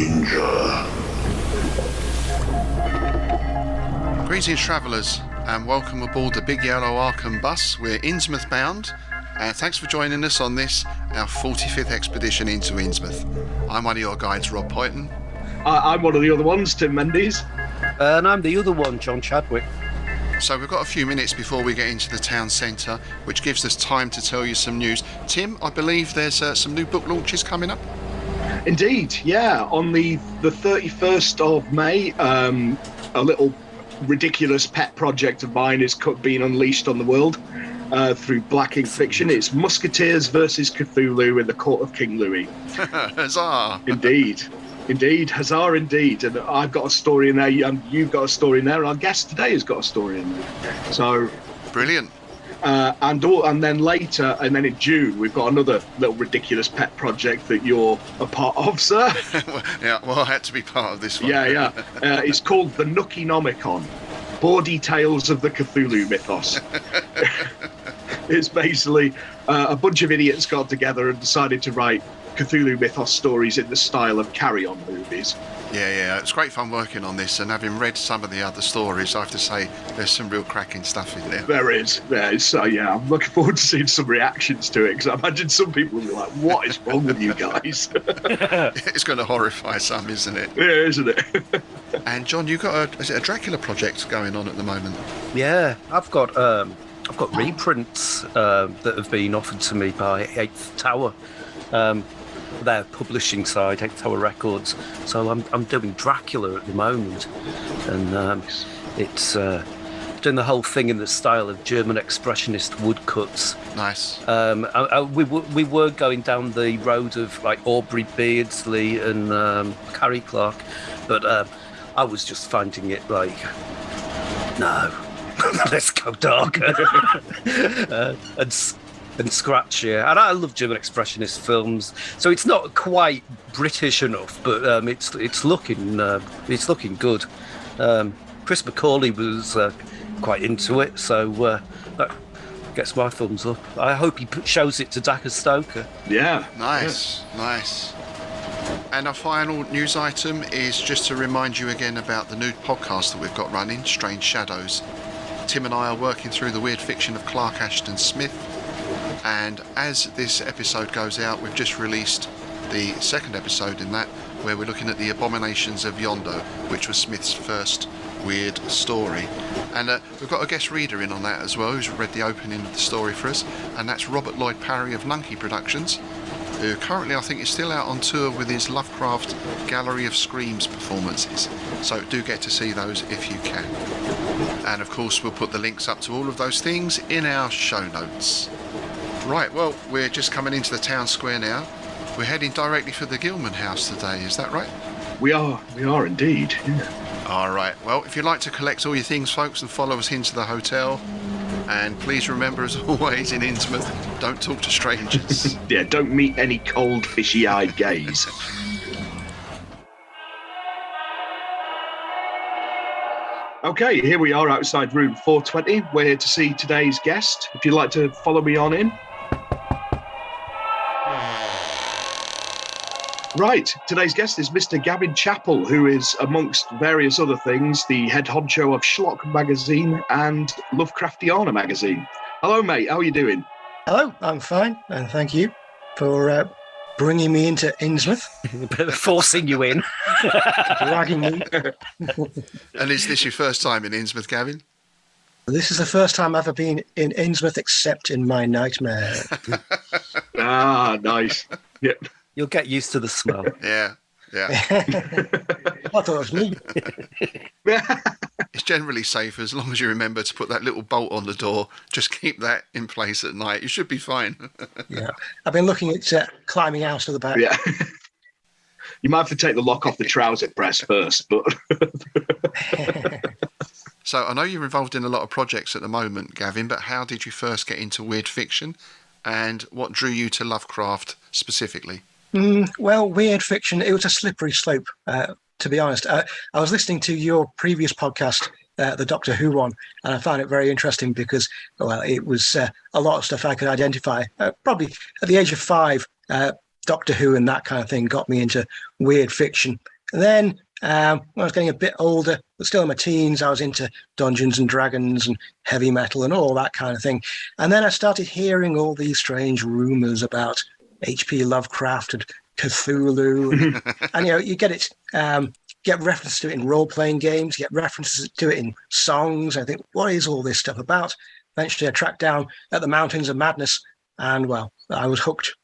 danger. Greetings, travellers, and welcome aboard the Big Yellow Arkham bus. We're Innsmouth bound, and thanks for joining us on this, our 45th expedition into Innsmouth. I'm one of your guides, Rob Poyton. I'm one of the other ones, Tim Mendes. And I'm the other one, John Chadwick. So we've got a few minutes before we get into the town centre, which gives us time to tell you some news. Tim, I believe there's some new book launches coming up? Indeed, yeah. On the 31st of May, a little ridiculous pet project of mine is being unleashed on the world through Black Ink Fiction. It's Musketeers versus Cthulhu in the Court of King Louis. Huzzah! Indeed, huzzah indeed. And I've got a story in there, and you've got a story in there, and our guest today has got a story in there. So Brilliant. And then later, and then in June, we've got another little ridiculous pet project that you're a part of, sir. Yeah, well, I had to be part of this one. Yeah. It's called the Nookie-nomicon, Bawdy Tales of the Cthulhu Mythos. It's basically a bunch of idiots got together and decided to write Cthulhu Mythos stories in the style of Carry-On movies. Yeah, it's great fun working on this, and having read some of the other stories, I have to say there's some real cracking stuff in there. There is. So yeah, I'm looking forward to seeing some reactions to it, because I imagine some people will be like, what is wrong with you guys? It's going to horrify some, isn't it? Yeah, isn't it? And John, you've got a Dracula project going on at the moment. Yeah, I've got reprints that have been offered to me by Eighth Tower. Their publishing side, Eighth Tower Records. So I'm doing Dracula at the moment, and it's doing the whole thing in the style of German expressionist woodcuts. Nice. We were going down the road of like Aubrey Beardsley and Carrie Clark, but I was just finding it like, no, let's go darker and scratchier. And I love German expressionist films, so it's not quite British enough, but it's looking good. Chris McCauley was quite into it, so that gets my thumbs up. I hope he shows it to Dacre Stoker. Yeah. Nice. And our final news item is just to remind you again about the new podcast that we've got running, Strange Shadows. Tim and I are working through the weird fiction of Clark Ashton Smith. And as this episode goes out, we've just released the second episode in that, where we're looking at the Abominations of Yondo, which was Smith's first weird story. And we've got a guest reader in on that as well, who's read the opening of the story for us, and that's Robert Lloyd Parry of Nunkey Productions, who currently I think is still out on tour with his Lovecraft Gallery of Screams performances. So do get to see those if you can. And of course we'll put the links up to all of those things in our show notes. Right, well, we're just coming into the town square now. We're heading directly for the Gilman House today, is that right? We are indeed. Yeah. All right, well, if you'd like to collect all your things, folks, and follow us into the hotel, and please remember, as always, in Innsmouth, don't talk to strangers. Yeah, don't meet any cold, fishy-eyed gays. Okay, here we are outside room 420. We're here to see today's guest. If you'd like to follow me on in. Right, today's guest is Mr. Gavin Chappell, who is, amongst various other things, the head honcho of Schlock magazine and Lovecraftiana magazine. Hello, mate. How are you doing? Hello, I'm fine, and thank you for bringing me into Innsmouth. Forcing you in. Dragging me. And is this your first time in Innsmouth, Gavin? This is the first time I've ever been in Innsmouth, except in my nightmare. Ah, nice. Yeah. You'll get used to the smell. Yeah. I thought it was me. It's generally safe as long as you remember to put that little bolt on the door. Just keep that in place at night. You should be fine. Yeah. I've been looking at climbing out of the back. Yeah. You might have to take the lock off the trouser press first, but... So I know you're involved in a lot of projects at the moment, Gavin, but how did you first get into weird fiction, and what drew you to Lovecraft specifically? Well, weird fiction, it was a slippery slope, to be honest. I was listening to your previous podcast, the Doctor Who one, and I found it very interesting because, well, it was a lot of stuff I could identify. Probably at the age of 5, Doctor Who and that kind of thing got me into weird fiction. And then when I was getting a bit older, but still in my teens, I was into Dungeons and Dragons and heavy metal and all that kind of thing. And then I started hearing all these strange rumors about H.P. Lovecraft and Cthulhu, and you get it. Get references to it in role-playing games, get references to it in songs. I think, what is all this stuff about? Eventually, I tracked down At the Mountains of Madness, and, well, I was hooked.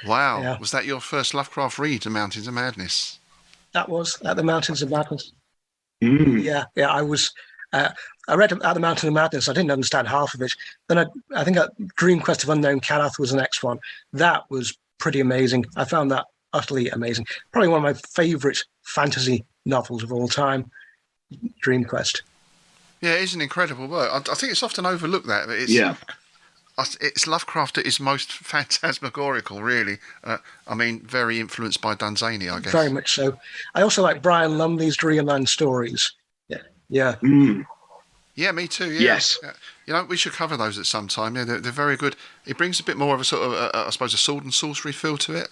Wow. Yeah. Was that your first Lovecraft read, The Mountains of Madness? That was At the Mountains of Madness. Mm. Yeah, I was... I read At the Mountains of Madness. I didn't understand half of it. Then I think Dream Quest of Unknown Kalath was the next one. That was pretty amazing. I found that utterly amazing. Probably one of my favourite fantasy novels of all time, Dream Quest. Yeah, it is an incredible work. I think it's often overlooked that, but it's Lovecraft at his most phantasmagorical, really. Very influenced by Dunsany, I guess. Very much so. I also like Brian Lumley's Dreamland stories. Yeah. Mm. Yeah, me too. Yeah. Yes. We should cover those at some time. Yeah, they're very good. It brings a bit more of a sort of, I suppose, a sword and sorcery feel to it.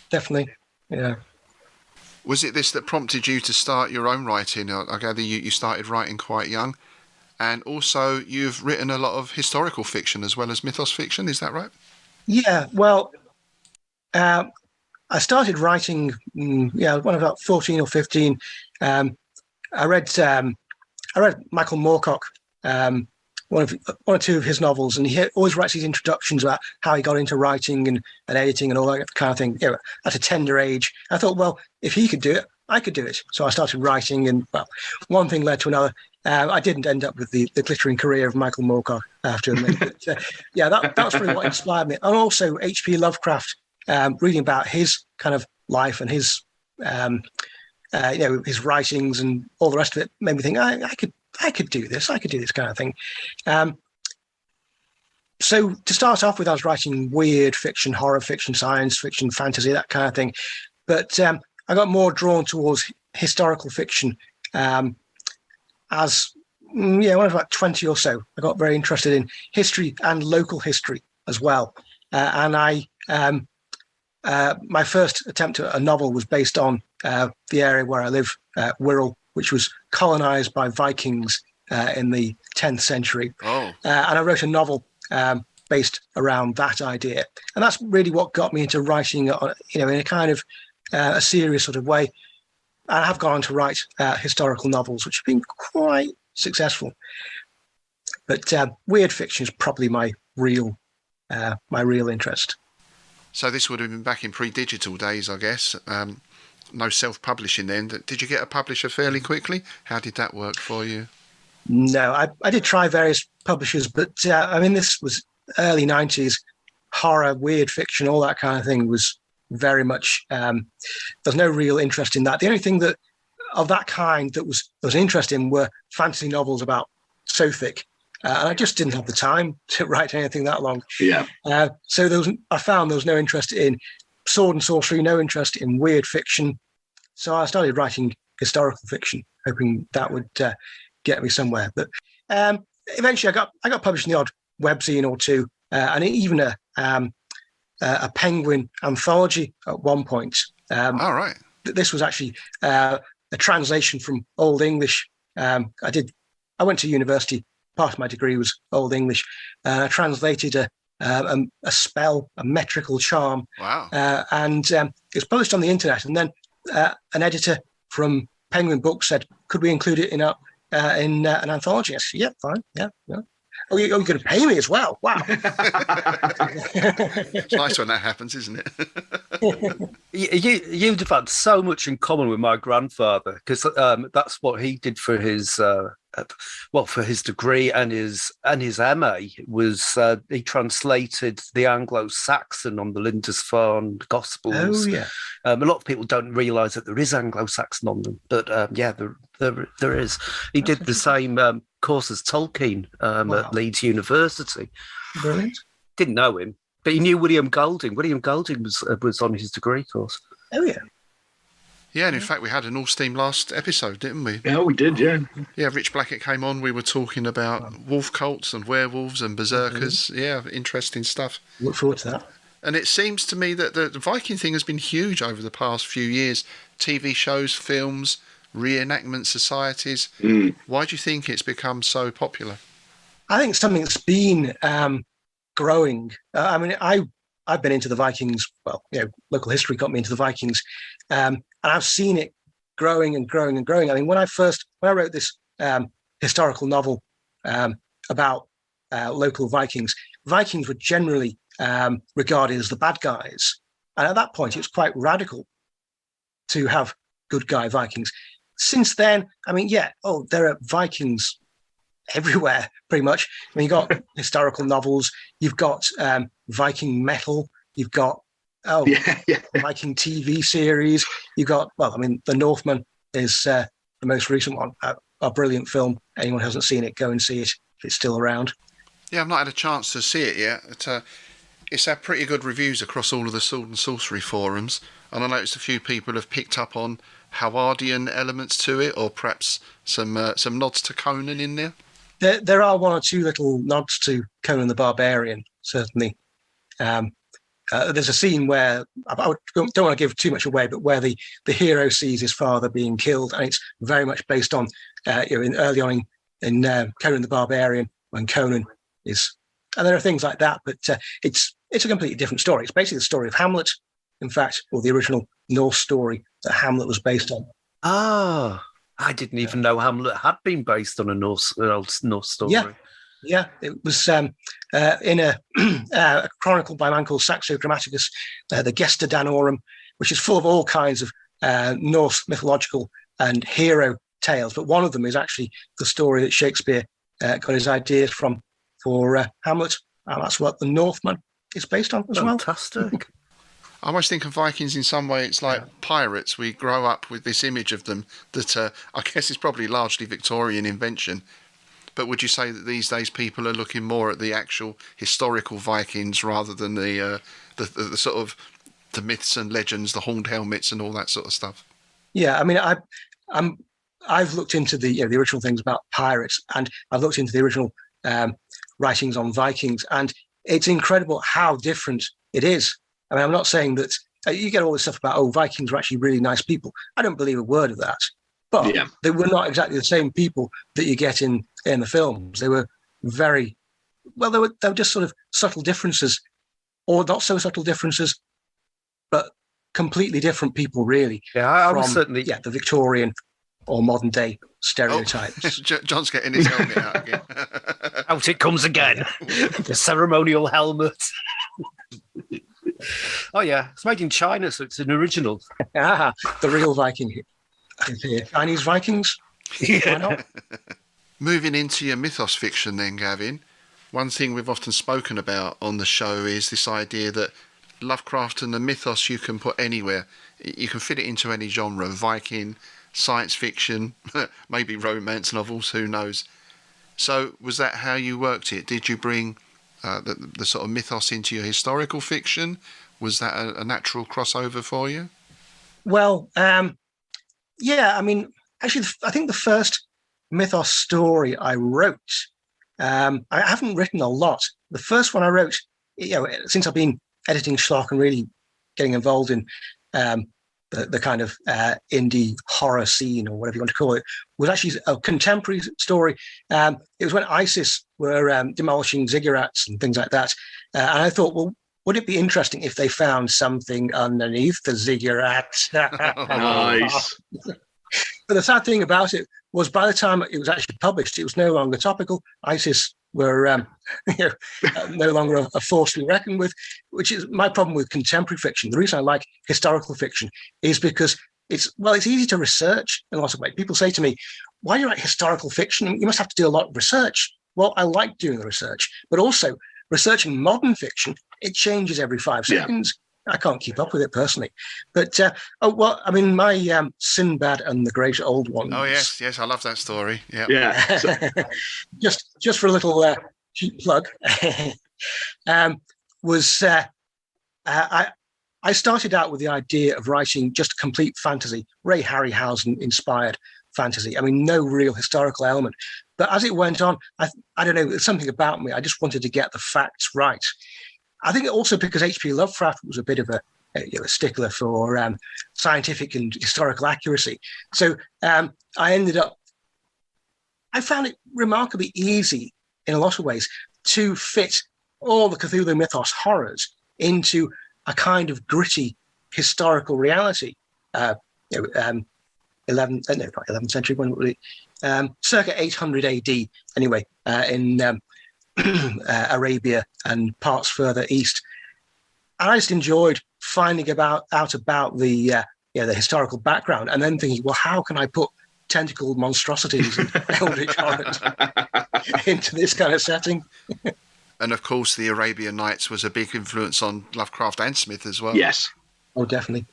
Definitely. Yeah. Was it this that prompted you to start your own writing? I gather you started writing quite young. And also, you've written a lot of historical fiction as well as mythos fiction. Is that right? Yeah. Well, I started writing, when I was about 14 or 15. I read Michael Moorcock, one or two of his novels, and he always writes these introductions about how he got into writing and editing and all that kind of thing. At a tender age, I thought, well, if he could do it, I could do it. So I started writing, and well, one thing led to another. I didn't end up with the glittering career of Michael Moorcock, I have to admit. But, that was really what inspired me. And also H.P. Lovecraft, reading about his kind of life and his his writings and all the rest of it made me think I could do this. I could do this kind of thing. So to start off with, I was writing weird fiction, horror fiction, science fiction, fantasy, that kind of thing. But I got more drawn towards historical fiction. When I was about 20 or so, I got very interested in history and local history as well. And my first attempt at a novel was based on the area where I live, Wirral, which was colonized by Vikings in the 10th century. Oh. And I wrote a novel based around that idea. And that's really what got me into writing, in a kind of a serious sort of way. I have gone on to write historical novels, which have been quite successful. But weird fiction is probably my real interest. So this would have been back in pre-digital days, I guess. No self-publishing then. Did you get a publisher fairly quickly? How did that work for you? No, I did try various publishers, but this was early 90s. Horror, weird fiction, all that kind of thing was very much, there's no real interest in that. The only thing that of that kind that was interest in were fantasy novels about Sothic. And I just didn't have the time to write anything that long. Yeah. So I found there was no interest in sword and sorcery, no interest in weird fiction. So I started writing historical fiction, hoping that would get me somewhere. But eventually I got published in the odd webzine or two, and even a Penguin anthology at one point. All right. This was actually a translation from Old English. I went to university. Part of my degree was Old English. I translated a spell, a metrical charm. Wow. And it was published on the internet. And then an editor from Penguin Books said, "Could we include it in an anthology?" I said, "Yeah, fine. Yeah." Oh, you're going to pay me as well? Wow. It's nice when that happens, isn't it? You've had so much in common with my grandfather, because that's what he did for his for his degree and his MA was he translated the Anglo-Saxon on the Lindisfarne Gospels. Oh yeah. A lot of people don't realise that there is Anglo-Saxon on them, but there is. He did the same course as Tolkien at Leeds University. Brilliant. Didn't know him, but he knew William Golding. William Golding was on his degree course. Oh yeah. Yeah, and in fact, we had an all-steam last episode, didn't we? Yeah, we did, yeah. Yeah, Rich Blackett came on. We were talking about wolf cults and werewolves and berserkers. Yeah, interesting stuff. Look forward to that. And it seems to me that the Viking thing has been huge over the past few years. TV shows, films, reenactment societies. Why do you think it's become so popular? I think something that's been growing. I mean, I've been into the Vikings. Well, local history got me into the Vikings, and I've seen it growing and growing and growing. I mean, when I wrote this historical novel about local Vikings were generally regarded as the bad guys, and at that point, it was quite radical to have good guy Vikings. Since then, I mean, there are Vikings everywhere, pretty much. I mean, you've got historical novels, you've got Viking metal, you've got Viking TV series, you've got, The Northman is the most recent one, a brilliant film. Anyone who hasn't seen it, go and see it if it's still around. Yeah, I've not had a chance to see it yet. It's had pretty good reviews across all of the Sword and Sorcery forums, and I noticed a few people have picked up on Howardian elements to it, or perhaps some nods to Conan in there. There are one or two little nods to Conan the Barbarian, certainly. There's a scene where, I don't want to give too much away, but where the hero sees his father being killed, and it's very much based on early on in Conan the Barbarian, when Conan is... And there are things like that, but it's a completely different story. It's basically the story of Hamlet, in fact, or the original Norse story that Hamlet was based on. Ah, I didn't even know Hamlet had been based on a Norse story. Yeah, it was in a chronicle by a man called Saxo Grammaticus, the Gesta Danorum, which is full of all kinds of Norse mythological and hero tales. But one of them is actually the story that Shakespeare got his ideas from for Hamlet, and that's what the Northman is based on as well. Fantastic. I always think of Vikings in some way, it's like pirates. We grow up with this image of them that I guess is probably largely Victorian invention. But would you say that these days people are looking more at the actual historical Vikings rather than the sort of the myths and legends, the horned helmets and all that sort of stuff? Yeah, I mean, I've looked into the original things about pirates, and I've looked into the original writings on Vikings, and it's incredible how different it is. I mean, I'm not saying that you get all this stuff about, Vikings were actually really nice people. I don't believe a word of that. But they were not exactly the same people that you get in the films. They were they were just sort of subtle differences, or not so subtle differences, but completely different people, really. Yeah, I was certainly... Yeah, the Victorian or modern day stereotypes. John's getting his helmet out again. Out it comes again. The ceremonial helmet. Oh, yeah. It's made in China, so it's an original. The real Viking here. Chinese Vikings? Why not? Moving into your mythos fiction then, Gavin, one thing we've often spoken about on the show is this idea that Lovecraft and the mythos you can put anywhere. You can fit it into any genre, Viking, science fiction, maybe romance novels, who knows. So was that how you worked it? Did you bring the sort of mythos into your historical fiction? Was that a natural crossover for you? Well, yeah, I mean, actually, I think the first mythos story I wrote, I haven't written a lot. The first one I wrote, since I've been editing Schlock and really getting involved in the kind of indie horror scene, or whatever you want to call it, was actually a contemporary story. It was when ISIS were demolishing ziggurats and things like that. And I thought, well, would it be interesting if they found something underneath the ziggurat? Nice. But the sad thing about it was, by the time it was actually published, it was no longer topical. ISIS were no longer a force to be reckoned with, which is my problem with contemporary fiction. The reason I like historical fiction is because it's easy to research in lots of ways. People say to me, why do you write historical fiction? You must have to do a lot of research. Well, I like doing the research, but also researching modern fiction, it changes every 5 seconds. I can't keep up with it personally. But, my Sinbad and the Great Old Ones. Oh, yes, I love that story. Yep. Yeah. So, just for a little cheap plug, I started out with the idea of writing just complete fantasy, Ray Harryhausen inspired fantasy. I mean, no real historical element. But as it went on, I don't know, there's something about me. I just wanted to get the facts right. I think also because H.P. Lovecraft was a bit of a stickler for scientific and historical accuracy. So I found it remarkably easy in a lot of ways to fit all the Cthulhu mythos horrors into a kind of gritty historical reality. 11th century, when would it, circa 800 AD, anyway, in Arabia and parts further east. And I just enjoyed finding out about the historical background, and then thinking, well, how can I put tentacled monstrosities and eldritch horrors into this kind of setting? And of course, the Arabian Nights was a big influence on Lovecraft and Smith as well. Yes. Oh, definitely.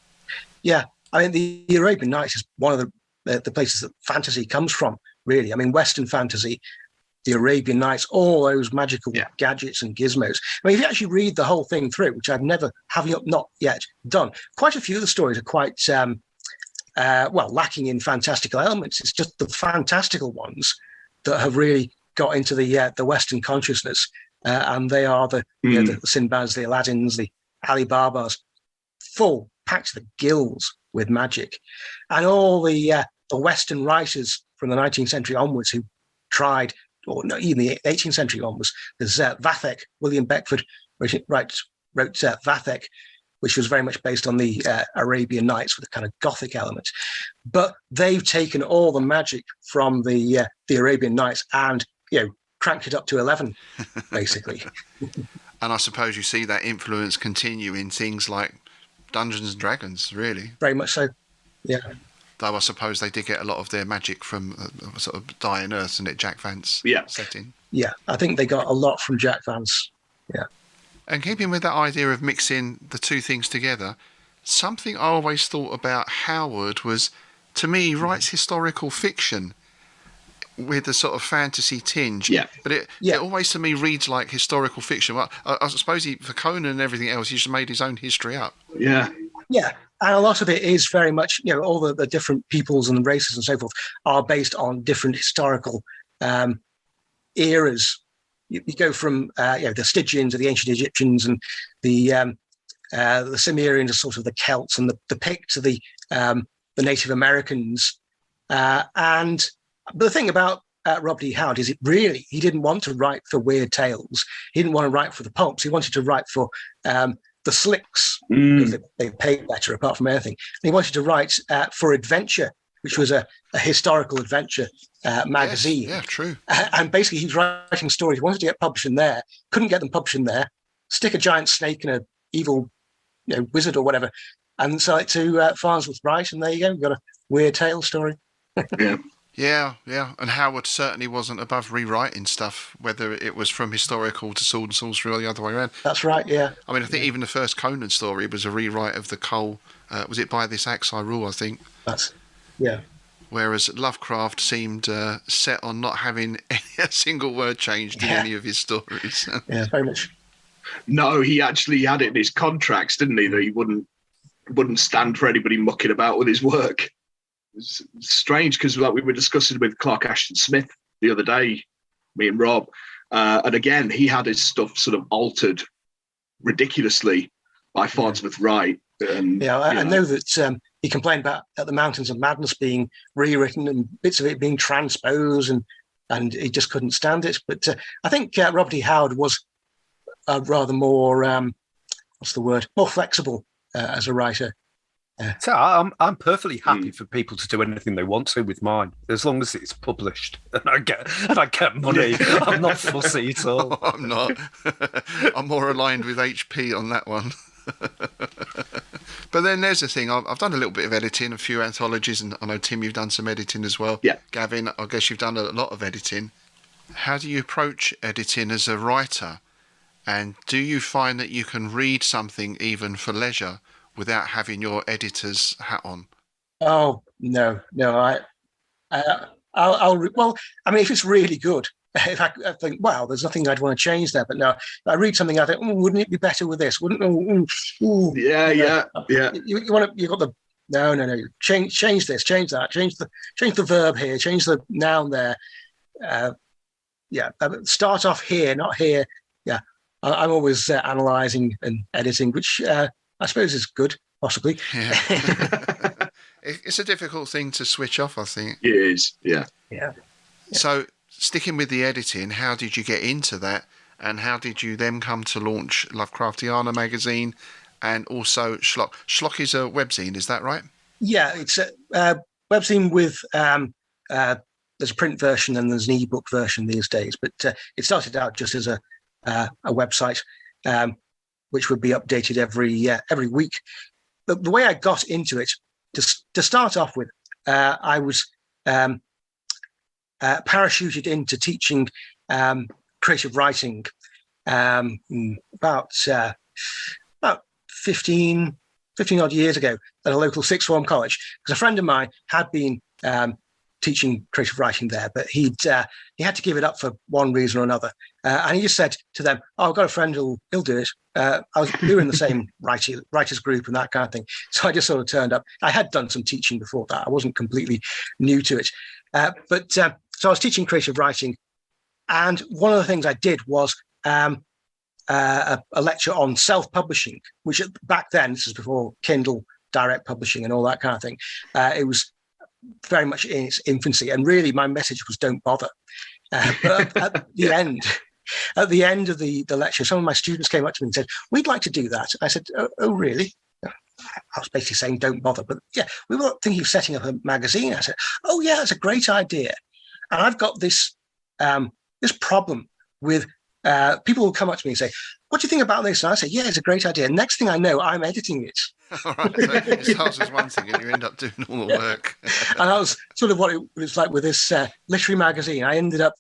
Yeah, I mean, the Arabian Nights is one of the places that fantasy comes from, really. I mean, Western fantasy, the Arabian Nights, all those magical gadgets and gizmos. I mean, if you actually read the whole thing through, which I've not yet done, quite a few of the stories are quite, lacking in fantastical elements. It's just the fantastical ones that have really got into the Western consciousness, and they are the Sinbads, the Aladdins, the Ali Babas, full, packed to the gills with magic. And all the Western writers from the 19th century onwards who tried, or no, even the 18th century onwards, there's Vathek, William Beckford, wrote Vathek, which was very much based on the Arabian Nights with a kind of Gothic element. But they've taken all the magic from the Arabian Nights and, cranked it up to 11, basically. And I suppose you see that influence continue in things like Dungeons and Dragons, really. Very much so, yeah. Though I suppose they did get a lot of their magic from sort of Dying Earth, and Jack Vance setting. Yeah, I think they got a lot from Jack Vance, yeah. And keeping with that idea of mixing the two things together, something I always thought about Howard was, to me, he writes historical fiction with a sort of fantasy tinge. Yeah. But it always, to me, reads like historical fiction. Well, I suppose for Conan and everything else, he just made his own history up. Yeah. Yeah. And a lot of it is very much, all the different peoples and races and so forth are based on different historical eras. You go from, the Stygians to the ancient Egyptians, and the Cimmerians are sort of the Celts, and the Picts are the Native Americans. But the thing about Rob D. Howard is he didn't want to write for weird tales. He didn't want to write for the pulps. He wanted to write for the slicks, because they paid better apart from anything. And he wanted to write for Adventure, which was a historical adventure magazine. Yes, yeah, true. And basically he was writing stories. He wanted to get published in there, couldn't get them published in there, stick a giant snake in an evil wizard or whatever, and sell it to Farnsworth Wright, and there you go, you've got a weird tale story. Yeah. And Howard certainly wasn't above rewriting stuff, whether it was from historical to sword and sorcery or the other way around. That's right, yeah. I mean, I think even the first Conan story was a rewrite of the Cole, was it By This Axe I Rule, I think? Yeah. Whereas Lovecraft seemed set on not having a single word changed in any of his stories. Yeah, very much. No, he actually had it in his contracts, didn't he, that he wouldn't stand for anybody mucking about with his work. It's strange, because we were discussing with Clark Ashton Smith the other day, me and Rob, and again, he had his stuff sort of altered ridiculously by Farnsworth Wright. And, I know that he complained about The Mountains of Madness being rewritten and bits of it being transposed, and he just couldn't stand it. But I think Rob D. Howard was rather more, more flexible as a writer. So I'm perfectly happy for people to do anything they want to with mine, as long as it's published and I get money. I'm not fussy at all. Oh, I'm not. I'm more aligned with HP on that one. But then there's the thing. I've done a little bit of editing, a few anthologies, and I know Tim, you've done some editing as well. Yeah. Gavin, I guess you've done a lot of editing. How do you approach editing as a writer? And do you find that you can read something even for leisure without having your editor's hat on? Oh, no. Well, I mean, if it's really good, if I think, wow, there's nothing I'd want to change there. But no, if I read something, I think, wouldn't it be better with this? Wouldn't? Yeah. You want to? You got the no. Change this, change that, change the verb here, change the noun there. Start off here, not here. Yeah, I'm always analysing and editing, which I suppose is good, possibly. Yeah. It's a difficult thing to switch off, I think. It is, yeah. Yeah. So, sticking with the editing, how did you get into that? And how did you then come to launch Lovecraftiana magazine and also Schlock? Schlock is a webzine, is that right? Yeah, it's a webzine with there's a print version and there's an ebook version these days. But it started out just as a website, which would be updated every week. The way I got into it, to start off with, I was parachuted into teaching creative writing about 15 odd years ago at a local sixth form college, because a friend of mine had been teaching creative writing there, but he had to give it up for one reason or another, and he just said to them, "Oh, I've got a friend who'll do it." We were in the same writers group and that kind of thing, so I just sort of turned up. I had done some teaching before that. I wasn't completely new to it, but so I was teaching creative writing, and one of the things I did was a lecture on self-publishing, which back then, this is before Kindle direct publishing and all that kind of thing, it was very much in its infancy, and really my message was don't bother. But at the end of the lecture, some of my students came up to me and said, "We'd like to do that." I said, oh really? I was basically saying don't bother, but yeah, we were thinking of setting up a magazine. I said, "Oh yeah, that's a great idea." And I've got this this problem with people will come up to me and say, "What do you think about this?" And I say, "Yeah, it's a great idea." Next thing I know, I'm editing it. All right, so it starts as one thing and you end up doing all the work. And that was sort of what it was like with this literary magazine. I ended up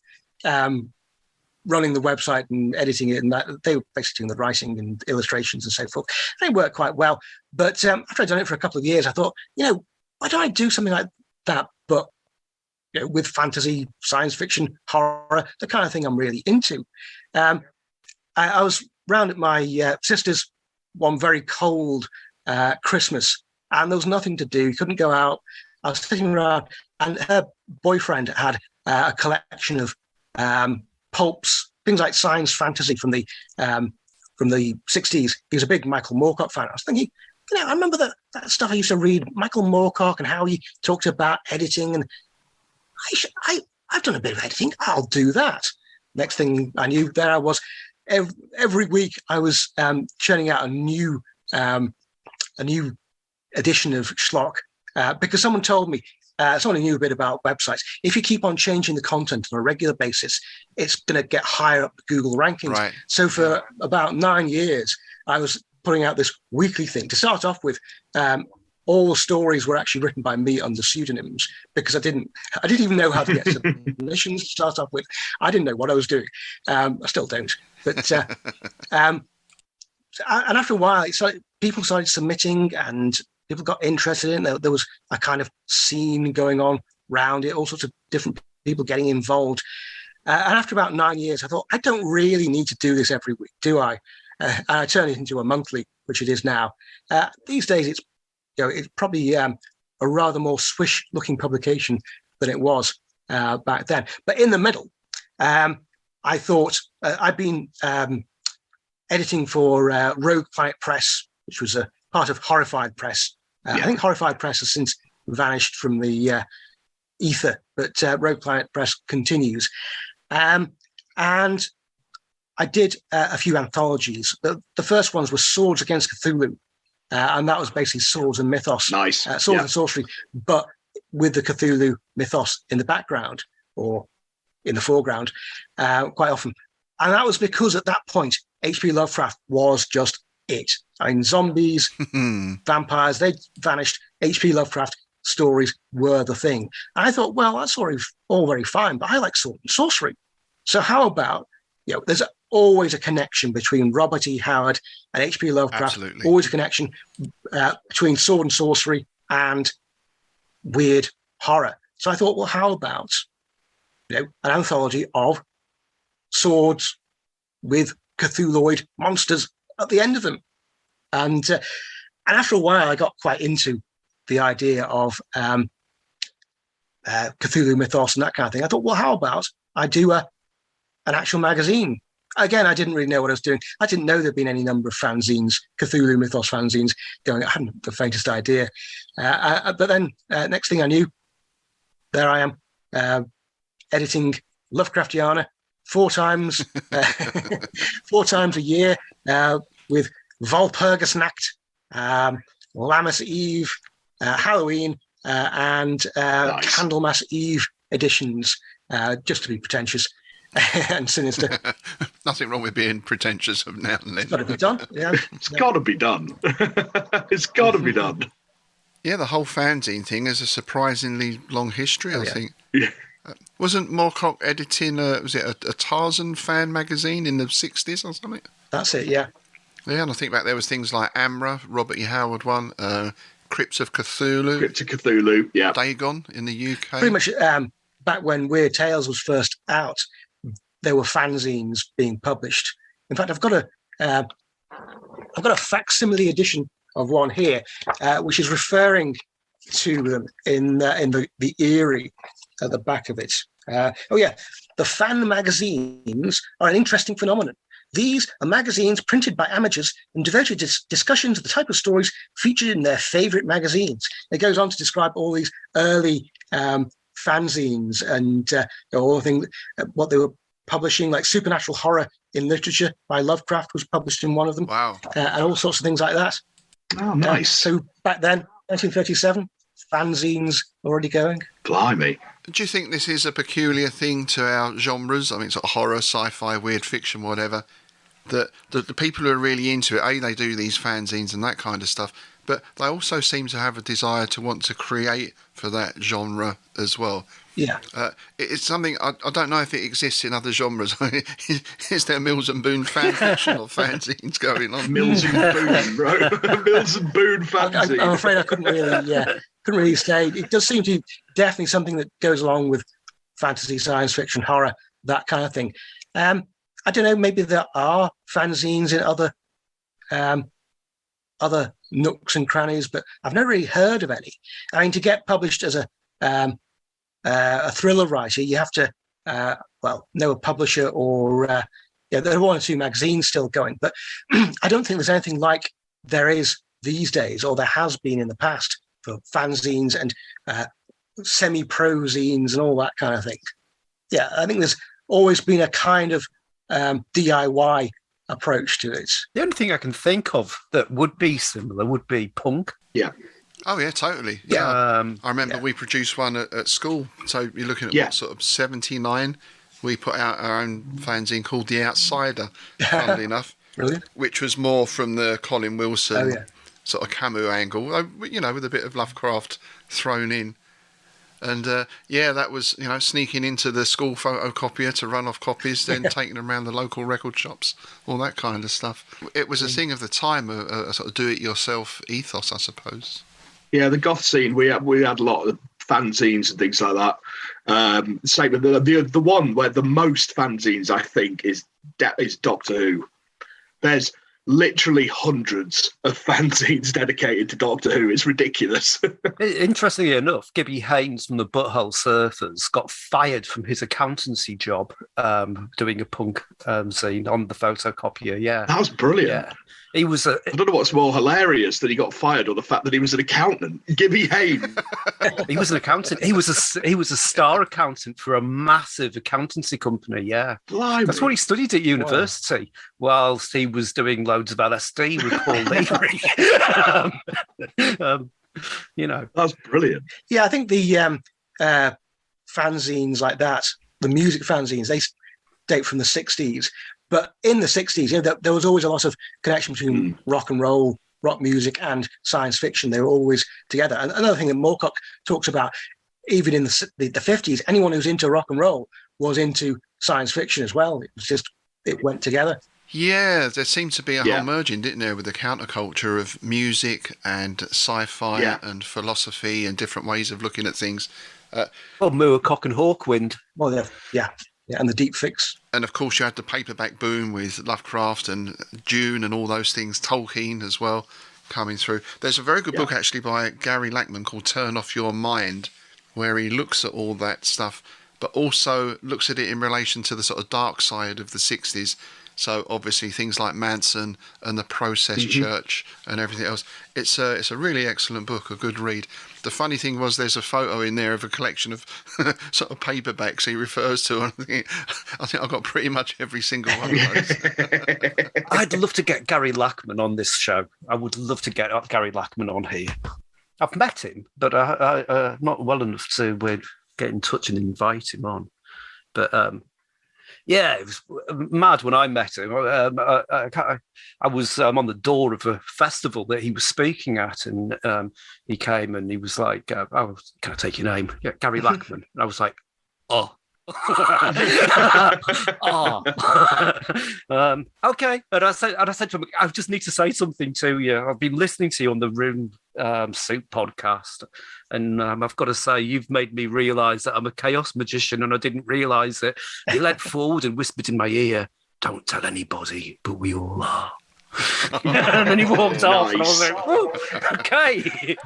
running the website and editing it, and they were basically doing the writing and illustrations and so forth. They worked quite well. But after I'd done it for a couple of years, I thought, why don't I do something like that, but with fantasy, science fiction, horror, the kind of thing I'm really into. I was round at my sister's one very cold Christmas, and there was nothing to do. You couldn't go out. I was sitting around, and her boyfriend had a collection of pulps, things like science fantasy from the 60s. He was a big Michael Moorcock fan. I was thinking, I remember that stuff I used to read, Michael Moorcock, and how he talked about editing, and I've done a bit of editing. I'll do that. Next thing I knew, there I was. Every week I was churning out a new edition of Schlock, because someone told me, someone who knew a bit about websites, if you keep on changing the content on a regular basis, it's going to get higher up the Google rankings. Right. So for about 9 years, I was putting out this weekly thing. To start off with, all the stories were actually written by me under pseudonyms, because I didn't even know how to get submissions to start off with. I didn't know what I was doing. I still don't. But and after a while, people started submitting, and people got interested in it. There was a kind of scene going on around it, all sorts of different people getting involved. And after about 9 years, I thought, I don't really need to do this every week, do I? And I turned it into a monthly, which it is now. These days, it's probably a rather more swish-looking publication than it was back then. But in the middle, I thought I'd been editing for Rogue Planet Press, which was a part of Horrified Press. I think Horrified Press has since vanished from the ether, but Rogue Planet Press continues. And I did a few anthologies. The first ones were Swords Against Cthulhu, and that was basically swords and mythos. Nice. Swords and sorcery, but with the Cthulhu mythos in the background or in the foreground quite often. And that was because at that point, H.P. Lovecraft was just it. I mean, zombies, vampires, they vanished. H.P. Lovecraft stories were the thing. And I thought, well, that's all very fine, but I like sword and sorcery. So how about, there's always a connection between Robert E. Howard and H.P. Lovecraft. Absolutely. Always a connection between sword and sorcery and weird horror. So I thought, well, how about, an anthology of swords with Cthulhuoid monsters at the end of them. And after a while, I got quite into the idea of Cthulhu mythos and that kind of thing. I thought, well, how about I do an actual magazine again, I didn't really know what I was doing. I didn't know there'd been any number of fanzines, Cthulhu Mythos fanzines going. I hadn't the faintest idea. But then next thing I knew, there I am, editing Lovecraftiana 4 times, 4 times a year, with Walpurgisnacht, Lammas Eve, Halloween, and Nice. Candlemas Eve editions, just to be pretentious and sinister. Nothing wrong with being pretentious of now and then. Got to be done. Yeah, It's got to be done. It's got to be done. Yeah, the whole fanzine thing has a surprisingly long history, I yeah. think. Yeah. Wasn't Moorcock editing, was it a Tarzan fan magazine in the 60s or something? That's it. Yeah. Yeah, and I think back there was things like Amra, Robert E. Howard one, Crypts of Cthulhu, Crypt of Cthulhu, yeah. Dagon in the UK. Pretty much back when Weird Tales was first out, there were fanzines being published. In fact, I've got a facsimile edition of one here, which is referring to them in the Eerie at the back of it. The fan magazines are an interesting phenomenon. These are magazines printed by amateurs and devoted to discussions of the type of stories featured in their favourite magazines. It goes on to describe all these early fanzines and all the things, what they were publishing, like supernatural horror in literature by Lovecraft was published in one of them. Wow. And all sorts of things like that. Oh, nice. So back then, 1937, fanzines already going. Blimey. Do you think this is a peculiar thing to our genres? I mean, sort of horror, sci-fi, weird fiction, whatever. That the people who are really into it, they do these fanzines and that kind of stuff, but they also seem to have a desire to want to create for that genre as well. Yeah. It's something, I don't know if it exists in other genres. Is there Mills and Boon fan fiction or fanzines going on? Mills and Boon, bro. Mills and Boon fanzine. I'm afraid I couldn't really say. It does seem to be definitely something that goes along with fantasy, science fiction, horror, that kind of thing. I don't know, maybe there are fanzines in other nooks and crannies, but I've never really heard of any. I mean, to get published as a thriller writer, you have to, know a publisher or, there are 1 or 2 magazines still going, but I don't think there's anything like there is these days, or there has been in the past, for fanzines and semi-pro zines and all that kind of thing. Yeah, I think there's always been a kind of DIY approach to it. The only thing I can think of that would be similar would be punk. Yeah. Oh yeah, totally. Yeah. I remember we produced one at school. So you're looking at what, sort of 79. We put out our own fanzine called The Outsider, funnily enough. Brilliant. Which was more from the Colin Wilson sort of Camus angle, with a bit of Lovecraft thrown in. And that was, sneaking into the school photocopier to run off copies, then taking them around the local record shops, all that kind of stuff. It was a thing of the time, a sort of do-it-yourself ethos, I suppose. Yeah, the goth scene, we had a lot of fanzines and things like that. Same with the one where the most fanzines, I think, is Doctor Who. There's literally hundreds of fanzines dedicated to Doctor Who. It's ridiculous. Interestingly enough, Gibby Haynes from the Butthole Surfers got fired from his accountancy job doing a punk scene on the photocopier. Yeah, that was brilliant. Yeah. He was. I don't know what's more hilarious, that he got fired or the fact that he was an accountant. Gibby Haynes. He was an accountant. He was a star accountant for a massive accountancy company. Yeah, Blimey. That's what he studied at university whilst he was doing loads of LSD with Paul Leary. That's brilliant. Yeah, I think the fanzines like that, the music fanzines, they date from the 60s. But in the 60s, there was always a lot of connection between rock and roll, rock music, and science fiction. They were always together. And another thing that Moorcock talks about, even in the 50s, anyone who's into rock and roll was into science fiction as well. It was just, it went together. Yeah, there seemed to be a whole merging, didn't there, with the counterculture of music and sci-fi and philosophy and different ways of looking at things. Moorcock and Hawkwind. Well, yeah, and the deep fix. And of course, you had the paperback boom with Lovecraft and Dune and all those things, Tolkien as well, coming through. There's a very good book actually by Gary Lackman called Turn Off Your Mind, where he looks at all that stuff, but also looks at it in relation to the sort of dark side of the 60s. So obviously things like Manson and the Process Church and everything else. It's a really excellent book, a good read. The funny thing was there's a photo in there of a collection of sort of paperbacks he refers to. And I think I've got pretty much every single one of those. I'd love to get Gary Lackman on this show. I would love to get Gary Lackman on here. I've met him, but I not well enough to get in touch and invite him on. But yeah, it was mad when I met him. I was on the door of a festival that he was speaking at, and he came and he was like, "Oh, can I take your name?" Yeah, Gary Lackman. And I was like, "Oh." Okay. And I said to him, I just need to say something to you. I've been listening to you on the Room Soup podcast, and I've got to say, you've made me realise that I'm a chaos magician, and I didn't realise it. He leant forward and whispered in my ear, "Don't tell anybody, but we all are." And then he walked off, and I was like, "Oh, okay."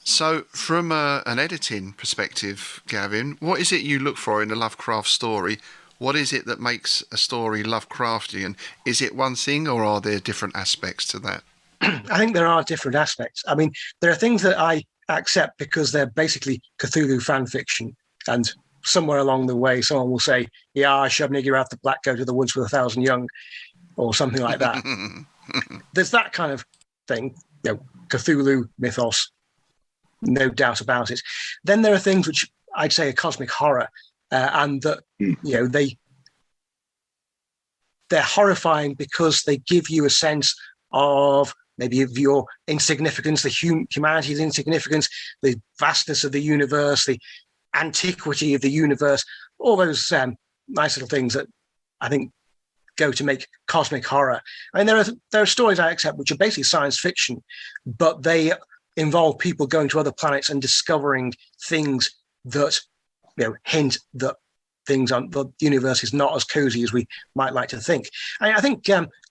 So, from an editing perspective, Gavin, what is it you look for in a Lovecraft story? What is it that makes a story Lovecraftian? Is it one thing, or are there different aspects to that? I think there are different aspects. I mean, there are things that I accept because they're basically Cthulhu fan fiction, and somewhere along the way, someone will say, "Yeah, Shub-Niggurath out the black goat of the woods with 1,000 young," or something like that. There's that kind of thing, Cthulhu mythos. No doubt about it. Then there are things which I'd say are cosmic horror, and that they're horrifying because they give you a sense of maybe of your insignificance, the humanity's insignificance, the vastness of the universe, the antiquity of the universe, all those nice little things that I think go to make cosmic horror. I mean, there are stories I accept which are basically science fiction, but they involve people going to other planets and discovering things that hint that the universe is not as cozy as we might like to think. I think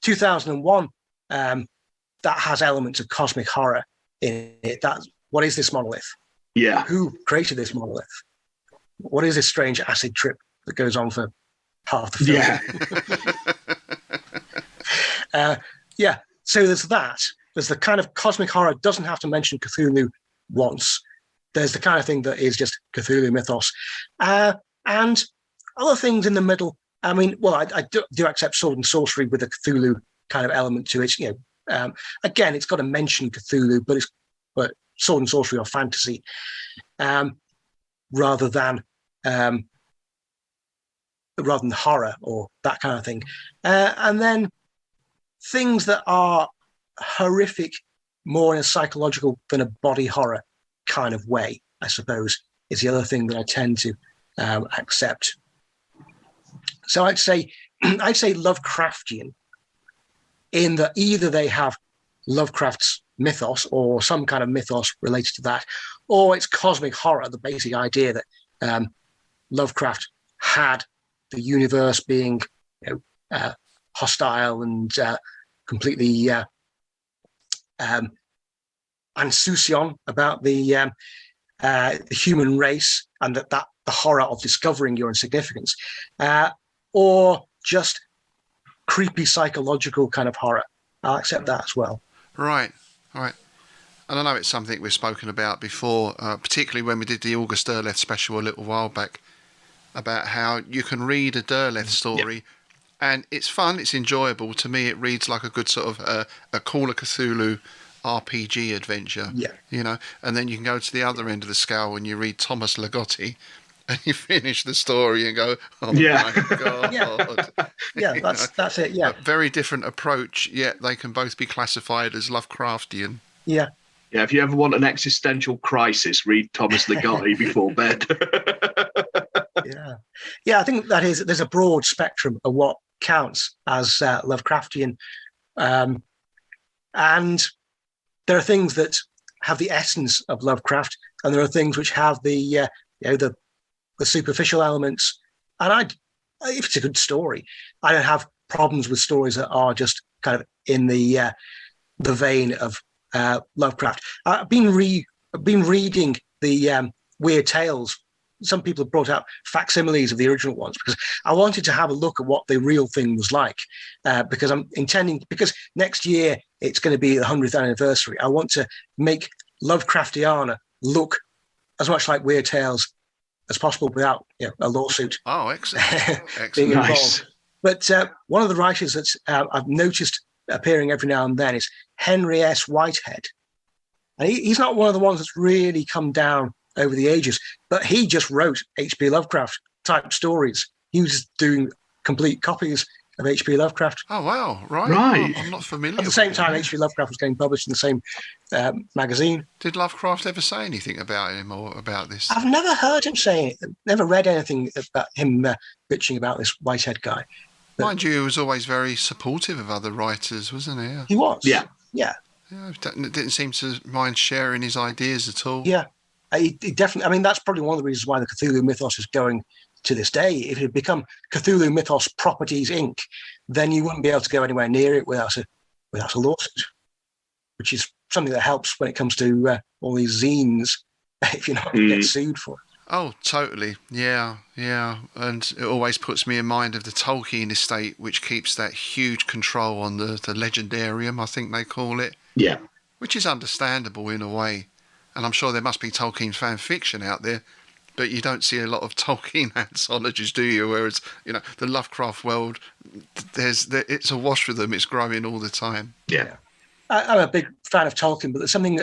2001 that has elements of cosmic horror in it. What is this monolith? Yeah. Who created this monolith? What is this strange acid trip that goes on for half the film? Yeah. So there's that. There's the kind of cosmic horror doesn't have to mention Cthulhu once. There's the kind of thing that is just Cthulhu mythos. And other things in the middle. I mean, well, I do accept sword and sorcery with a Cthulhu kind of element to it. Again, it's got to mention Cthulhu, but sword and sorcery are fantasy rather than horror or that kind of thing. And then things that are horrific more in a psychological than a body horror kind of way, I suppose, is the other thing that I tend to accept. So I'd say Lovecraftian, in that either they have Lovecraft's mythos or some kind of mythos related to that, or it's cosmic horror, the basic idea that Lovecraft had the universe being hostile and completely insouciant about the human race, and that the horror of discovering your insignificance, or just creepy psychological kind of horror. I'll accept that as well. Right. And I know it's something we've spoken about before, particularly when we did the August Derleth special a little while back, about how you can read a Derleth story and it's fun, it's enjoyable. To me, it reads like a good sort of a Call of Cthulhu RPG adventure, and then you can go to the other end of the scale when you read Thomas Ligotti and you finish the story and go, oh my God. That's it, yeah. A very different approach, yet they can both be classified as Lovecraftian. Yeah. Yeah, if you ever want an existential crisis, read Thomas Ligotti before bed. Yeah, I think there's a broad spectrum of what counts as Lovecraftian. And there are things that have the essence of Lovecraft, and there are things which have the superficial elements. And if it's a good story, I don't have problems with stories that are just kind of in the vein of Lovecraft. I've been reading the Weird Tales some people have brought out facsimiles of the original ones, because I wanted to have a look at what the real thing was like, because because next year it's going to be the 100th anniversary. I want to make Lovecraftiana look as much like Weird Tales as possible without a lawsuit. Oh, excellent. being involved. Nice. But one of the writers that I've noticed appearing every now and then is Henry S. Whitehead. And he's not one of the ones that's really come down over the ages, but he just wrote H.P. Lovecraft type stories. He was doing complete copies of H.P. Lovecraft. Oh, wow. Right. Right. I'm not familiar. At the same time, H.P. Lovecraft was getting published in the same magazine. Did Lovecraft ever say anything about him or about this? I've never heard him say it, never read anything about him bitching about this Whitehead guy. Mind you, he was always very supportive of other writers, wasn't he? He was. Yeah. Yeah. Yeah, didn't seem to mind sharing his ideas at all. Yeah. He definitely, I mean, that's probably one of the reasons why the Cthulhu mythos is going to this day. If it had become Cthulhu Mythos Properties Inc., then you wouldn't be able to go anywhere near it without a lawsuit, which is something that helps when it comes to all these zines, if you're not going to get sued for it. Oh, totally. Yeah, yeah. And it always puts me in mind of the Tolkien estate, which keeps that huge control on the legendarium, I think they call it. Yeah. Which is understandable in a way. And I'm sure there must be Tolkien fan fiction out there, but you don't see a lot of Tolkien anthologies, do you? Whereas, the Lovecraft world, it's awash with them. It's growing all the time. Yeah. I'm a big fan of Tolkien, but there's something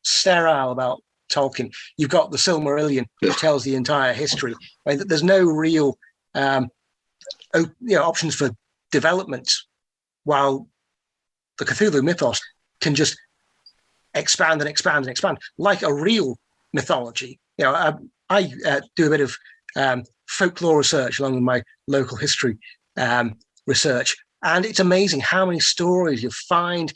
sterile about Tolkien. You've got the Silmarillion, which tells the entire history. I mean, there's no real options for development, while the Cthulhu mythos can just expand and expand and expand like a real mythology. I do a bit of folklore research along with my local history research, and it's amazing how many stories you find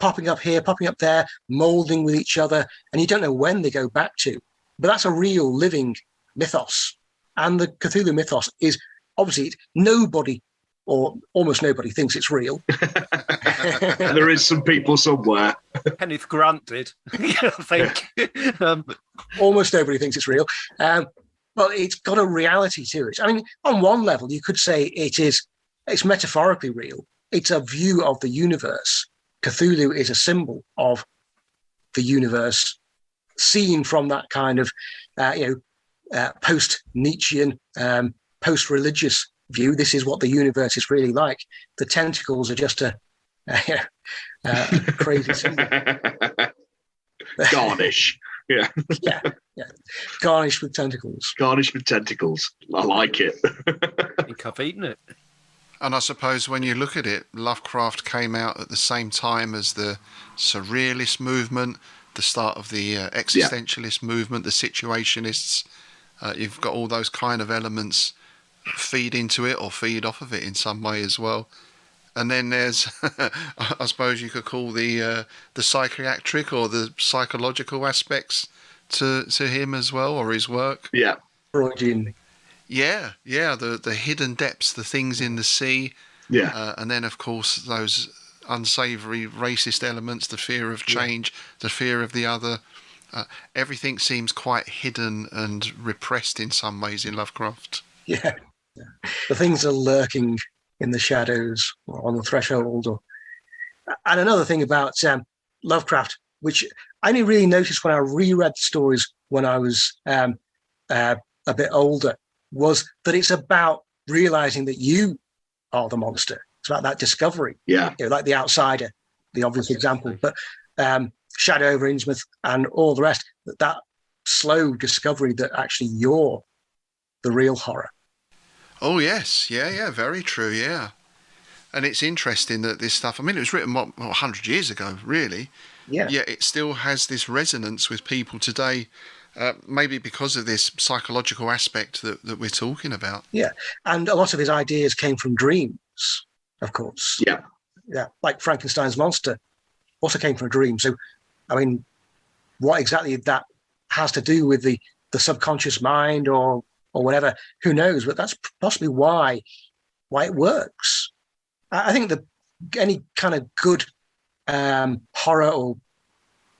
popping up here, popping up there, molding with each other, and you don't know when they go back to. But that's a real living mythos. And the Cthulhu mythos is obviously nobody, or almost nobody, thinks it's real. There is some people somewhere. Kenneth Grant did, I think. Almost nobody thinks it's real. But it's got a reality to it. I mean, on one level, you could say it's metaphorically real. It's a view of the universe. Cthulhu is a symbol of the universe, seen from that kind of, post-Nietzschean, post-religious view. This is what the universe is really like. The tentacles are just a crazy symbol. Garnish. Yeah. yeah. Garnished with tentacles. Garnish with tentacles. I like it. I think I've eaten it. And I suppose when you look at it, Lovecraft came out at the same time as the surrealist movement, the start of the existentialist movement, the situationists. You've got all those kind of elements feed into it or feed off of it in some way as well. And then there's, I suppose you could call the psychiatric or the psychological aspects to him as well, or his work. Yeah. Freudian. Yeah, the hidden depths, the things in the sea. Yeah. And then, of course, those unsavoury racist elements, the fear of change, the fear of the other. Everything seems quite hidden and repressed in some ways in Lovecraft. Yeah. The things are lurking in the shadows or on the threshold. And another thing about Lovecraft, which I only really noticed when I reread the stories when I was a bit older, was that it's about realizing that you are the monster. It's about that discovery. Yeah. Like The Outsider, the obvious example, but Shadow over Innsmouth and all the rest, that slow discovery that actually you're the real horror. Oh, yes. Yeah, very true, yeah. And it's interesting that this stuff, I mean, it was written, 100 years ago, really? Yeah. Yet it still has this resonance with people today, maybe because of this psychological aspect that we're talking about. Yeah, and a lot of his ideas came from dreams, of course. Yeah. Yeah, like Frankenstein's monster also came from a dream. So, I mean, what exactly that has to do with the subconscious mind or whatever, who knows? But that's possibly why it works. I think that any kind of good horror or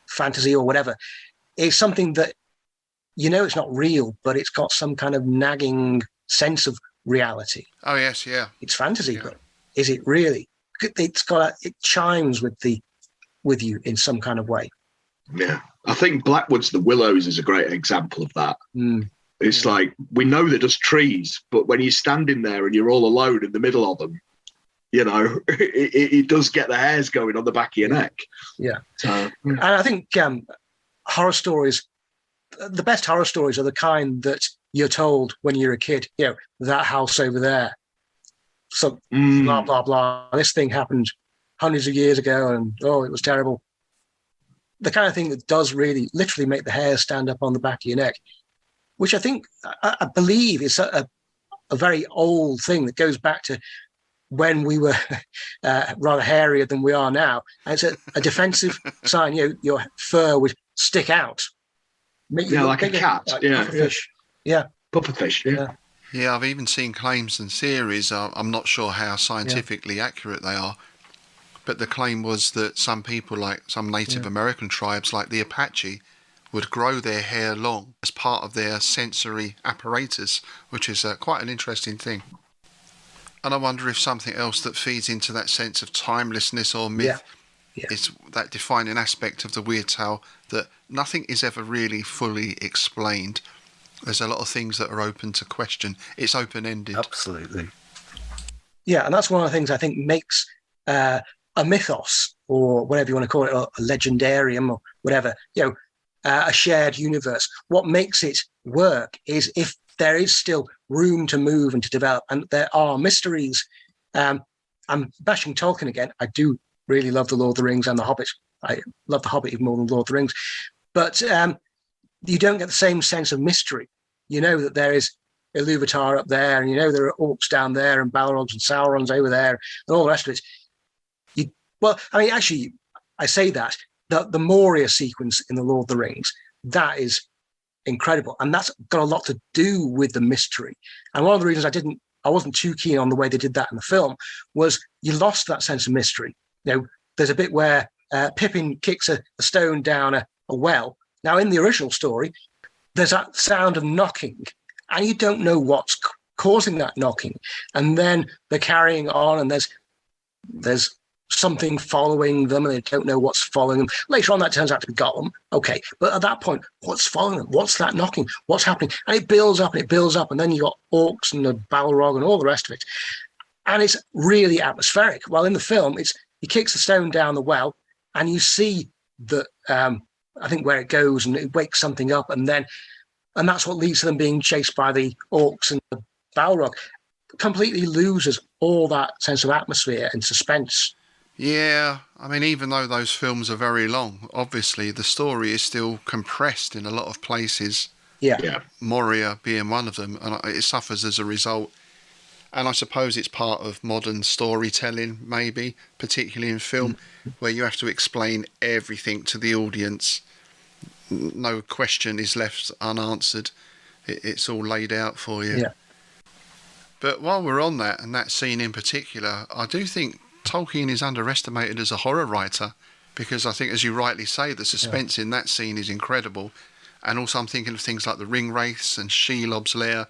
fantasy or whatever is something that you know it's not real, but it's got some kind of nagging sense of reality. Oh yes, yeah. It's fantasy, Yeah. but is it really? It chimes with you in some kind of way. Yeah. I think Blackwood's The Willows is a great example of that. Mm. It's like, we know that there's trees, but when you're standing there and you're all alone in the middle of them, you know, it does get the hairs going on the back of your neck. Yeah. So, And I think horror stories, the best horror stories are the kind that you're told when you're a kid, you know, that house over there. So blah, blah, blah. This thing happened hundreds of years ago and, oh, it was terrible. The kind of thing that does really literally make the hairs stand up on the back of your neck, which I think, I believe is a very old thing that goes back to when we were rather hairier than we are now. And it's a defensive sign. You know, your fur would stick out. Make you look like bigger, a cat. like Yeah. pufferfish. Yeah. Pufferfish, yeah. Yeah, I've even seen claims and theories. I'm not sure how scientifically accurate they are, but the claim was that some people, like some Native American tribes, like the Apache, would grow their hair long as part of their sensory apparatus, which is quite an interesting thing. And I wonder if something else that feeds into that sense of timelessness or myth is that defining aspect of the weird tale, that nothing is ever really fully explained. There's a lot of things that are open to question. It's open-ended. Absolutely. Yeah, and that's one of the things I think makes a mythos, or whatever you want to call it, or a legendarium or whatever, you know, a shared universe. What makes it work is if there is still room to move and to develop, and there are mysteries. I'm bashing Tolkien again. I do really love The Lord of the Rings and The Hobbit. I love The Hobbit even more than Lord of the Rings. But you don't get the same sense of mystery. You know that there is Iluvatar up there, and you know there are orcs down there, and Balrogs and Saurons over there, and all the rest of it. Actually, I say that the Moria sequence in The Lord of the Rings, that is incredible, and that's got a lot to do with the mystery. And one of the reasons I wasn't too keen on the way they did that in the film was you lost that sense of mystery. You know, there's a bit where Pippin kicks a stone down a well. Now, in the original story, there's that sound of knocking, and you don't know what's causing that knocking. And then they're carrying on, and there's something following them, and they don't know what's following them. Later on, that turns out to be Gollum. Okay, but at that point, what's following them? What's that knocking? What's happening? And it builds up, and it builds up, and then you got orcs and the Balrog and all the rest of it. And it's really atmospheric. Well, in the film, he kicks the stone down the well, and you see that I think where it goes, and it wakes something up, and that's what leads to them being chased by the orcs and the Balrog. Completely loses all that sense of atmosphere and suspense. Yeah, I mean, even though those films are very long, obviously the story is still compressed in a lot of places. Yeah. Moria being one of them, and it suffers as a result. And I suppose it's part of modern storytelling, maybe, particularly in film, where you have to explain everything to the audience. No question is left unanswered. It's all laid out for you. Yeah. But while we're on that, and that scene in particular, I do think Tolkien is underestimated as a horror writer, because I think, as you rightly say, the suspense in that scene is incredible. And also I'm thinking of things like the ring wraiths and Shelob's lair.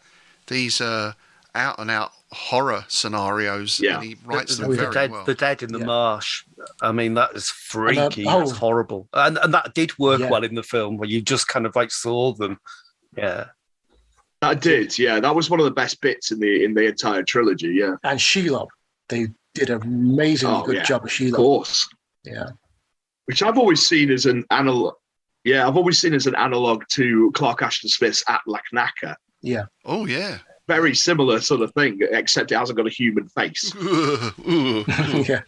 These are out-and-out horror scenarios, and he writes them very well. The dead in the marsh. I mean, that is freaky. And, that's horrible. And that did work well in the film, where you just kind of like saw them. Yeah. That did, yeah. That was one of the best bits in the entire trilogy, yeah. And Shelob, they did an amazingly good job of Shelob. Of course. Yeah. Which I've always seen as an analog. Yeah, I've always seen as an analog to Clark Ashton Smith's At Laknaka. Yeah. Oh, yeah. Very similar sort of thing, except it hasn't got a human face. Yeah.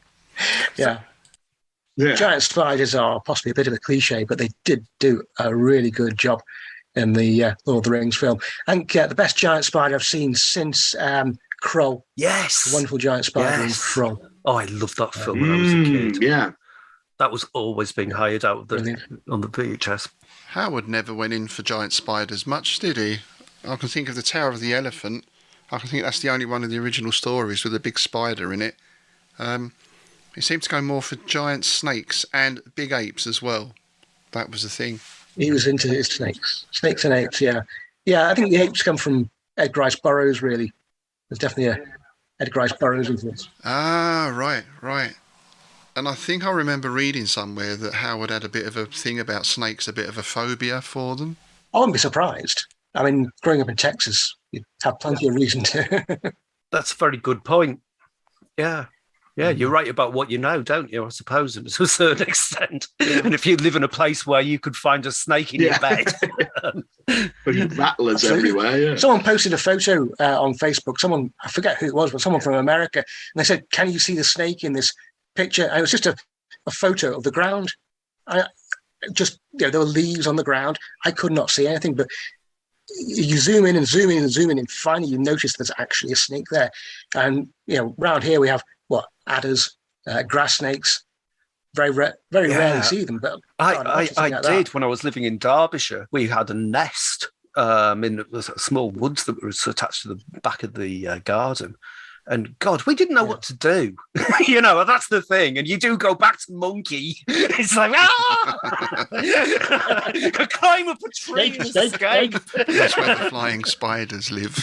Yeah. Giant spiders are possibly a bit of a cliche, but they did do a really good job in the Lord of the Rings film. And the best giant spider I've seen since Krull. Yes. The wonderful giant spider in Krull. Oh, I loved that film when I was a kid. Yeah. That was always being hired out on the VHS. Howard never went in for giant spiders much, did he? I can think of the Tower of the Elephant. I can think that's the only one of the original stories with a big spider in it. It seemed to go more for giant snakes and big apes as well. That was the thing. He was into his snakes and apes. Yeah, yeah. I think the apes come from Edgar Rice Burroughs. Really, there's definitely a Edgar Rice Burroughs influence. Ah, right. And I think I remember reading somewhere that Howard had a bit of a thing about snakes, a bit of a phobia for them. I wouldn't be surprised. I mean, growing up in Texas, you'd have plenty of reason to. That's a very good point. Yeah. Yeah, you're right about what you know, don't you? I suppose to a certain extent. And if you live in a place where you could find a snake in your bed. Rattlers everywhere, yeah. Someone posted a photo on Facebook. Someone, I forget who it was, but someone from America. And they said, "Can you see the snake in this picture?" And it was just a photo of the ground. There were leaves on the ground. I could not see anything, but you zoom in and zoom in and zoom in, and finally you notice there's actually a snake there. And, around here we have, adders, grass snakes. Very rarely see them. But I did when I was living in Derbyshire. We had a nest in small woods that was attached to the back of the garden. And God, we didn't know what to do. That's the thing. And you do go back to monkey. It's like, climb up a tree and escape. That's where the flying spiders live.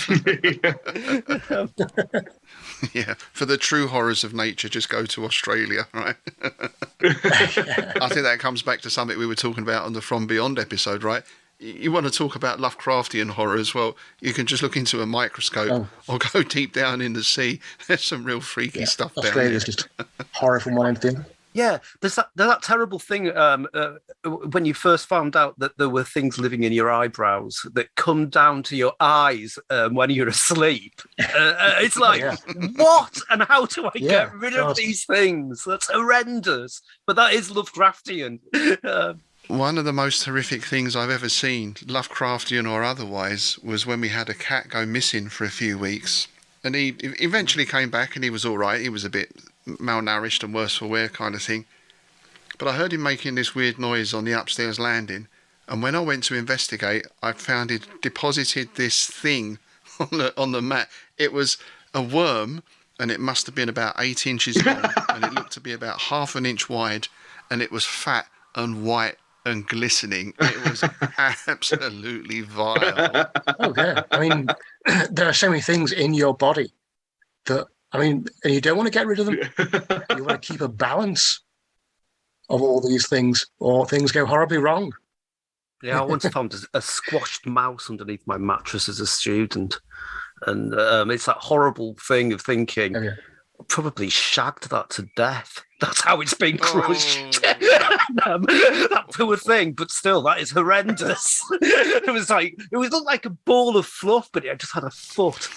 Yeah, for the true horrors of nature, just go to Australia, right? I think that comes back to something we were talking about on the From Beyond episode, right? You want to talk about Lovecraftian horror as well, you can just look into a microscope or go deep down in the sea. There's some real freaky stuff down there. Australia's just horror from one end to the other. Yeah, there's that terrible thing when you first found out that there were things living in your eyebrows that come down to your eyes when you're asleep. It's like, what? And how do I get rid of these things? That's horrendous. But that is Lovecraftian. One of the most horrific things I've ever seen, Lovecraftian or otherwise, was when we had a cat go missing for a few weeks. And he eventually came back and he was all right. He was a bit malnourished and worse for wear kind of thing. But I heard him making this weird noise on the upstairs landing. And when I went to investigate, I found he'd deposited this thing on the mat. It was a worm, and it must have been about 8 inches long. And it looked to be about half an inch wide. And it was fat and white and glistening. It was absolutely vile. Oh, yeah. I mean, there are so many things in your body that, and you don't want to get rid of them. You want to keep a balance of all these things, or things go horribly wrong. Yeah, I once found a squashed mouse underneath my mattress as a student. And it's that horrible thing of thinking, probably shagged that to death. That's how it's been crushed. That poor thing, but still, that is horrendous. It looked like a ball of fluff, but it just had a foot.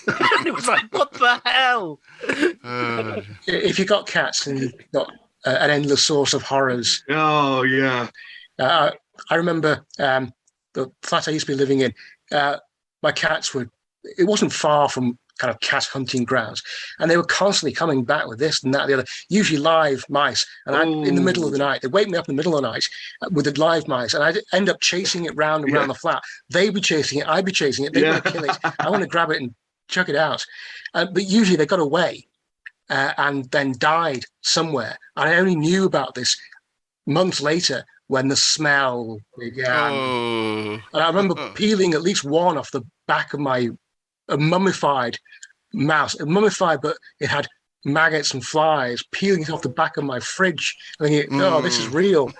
It was like, what the hell? If you've got cats and you've got an endless source of horrors. Oh, yeah. I remember the flat I used to be living in, my cats it wasn't far from kind of cat hunting grounds, and they were constantly coming back with this and that and the other, usually live mice. And in the middle of the night, they'd wake me up in the middle of the night with the live mice, and I'd end up chasing it round and round the flat. They'd be chasing it, I'd be chasing it, they'd want to kill it, I want to grab it and chuck it out. But usually they got away and then died somewhere. And I only knew about this months later when the smell began. And I remember peeling at least one off the back of a mummified mouse, mummified, but it had maggots and flies, peeling it off the back of my fridge. I think, this is real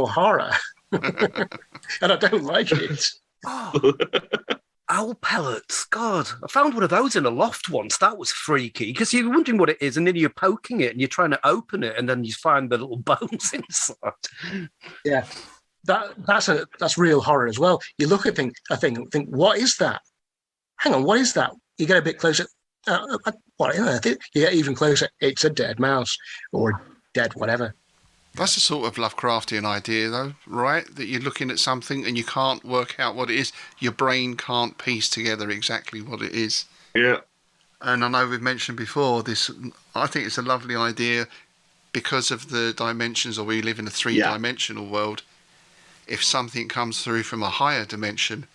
horror. And I don't like it. Owl pellets. God, I found one of those in a loft once. That was freaky because you're wondering what it is, and then you're poking it and you're trying to open it, and then you find the little bones inside. Yeah, that's real horror as well. You look at think, what is that? Hang on, what is that? You get a bit closer. What? You get even closer. It's a dead mouse or dead whatever. That's a sort of Lovecraftian idea, though, right? That you're looking at something and you can't work out what it is. Your brain can't piece together exactly what it is. Yeah. And I know we've mentioned before this. I think it's a lovely idea because of the dimensions, or we live in a three-dimensional world. If something comes through from a higher dimension,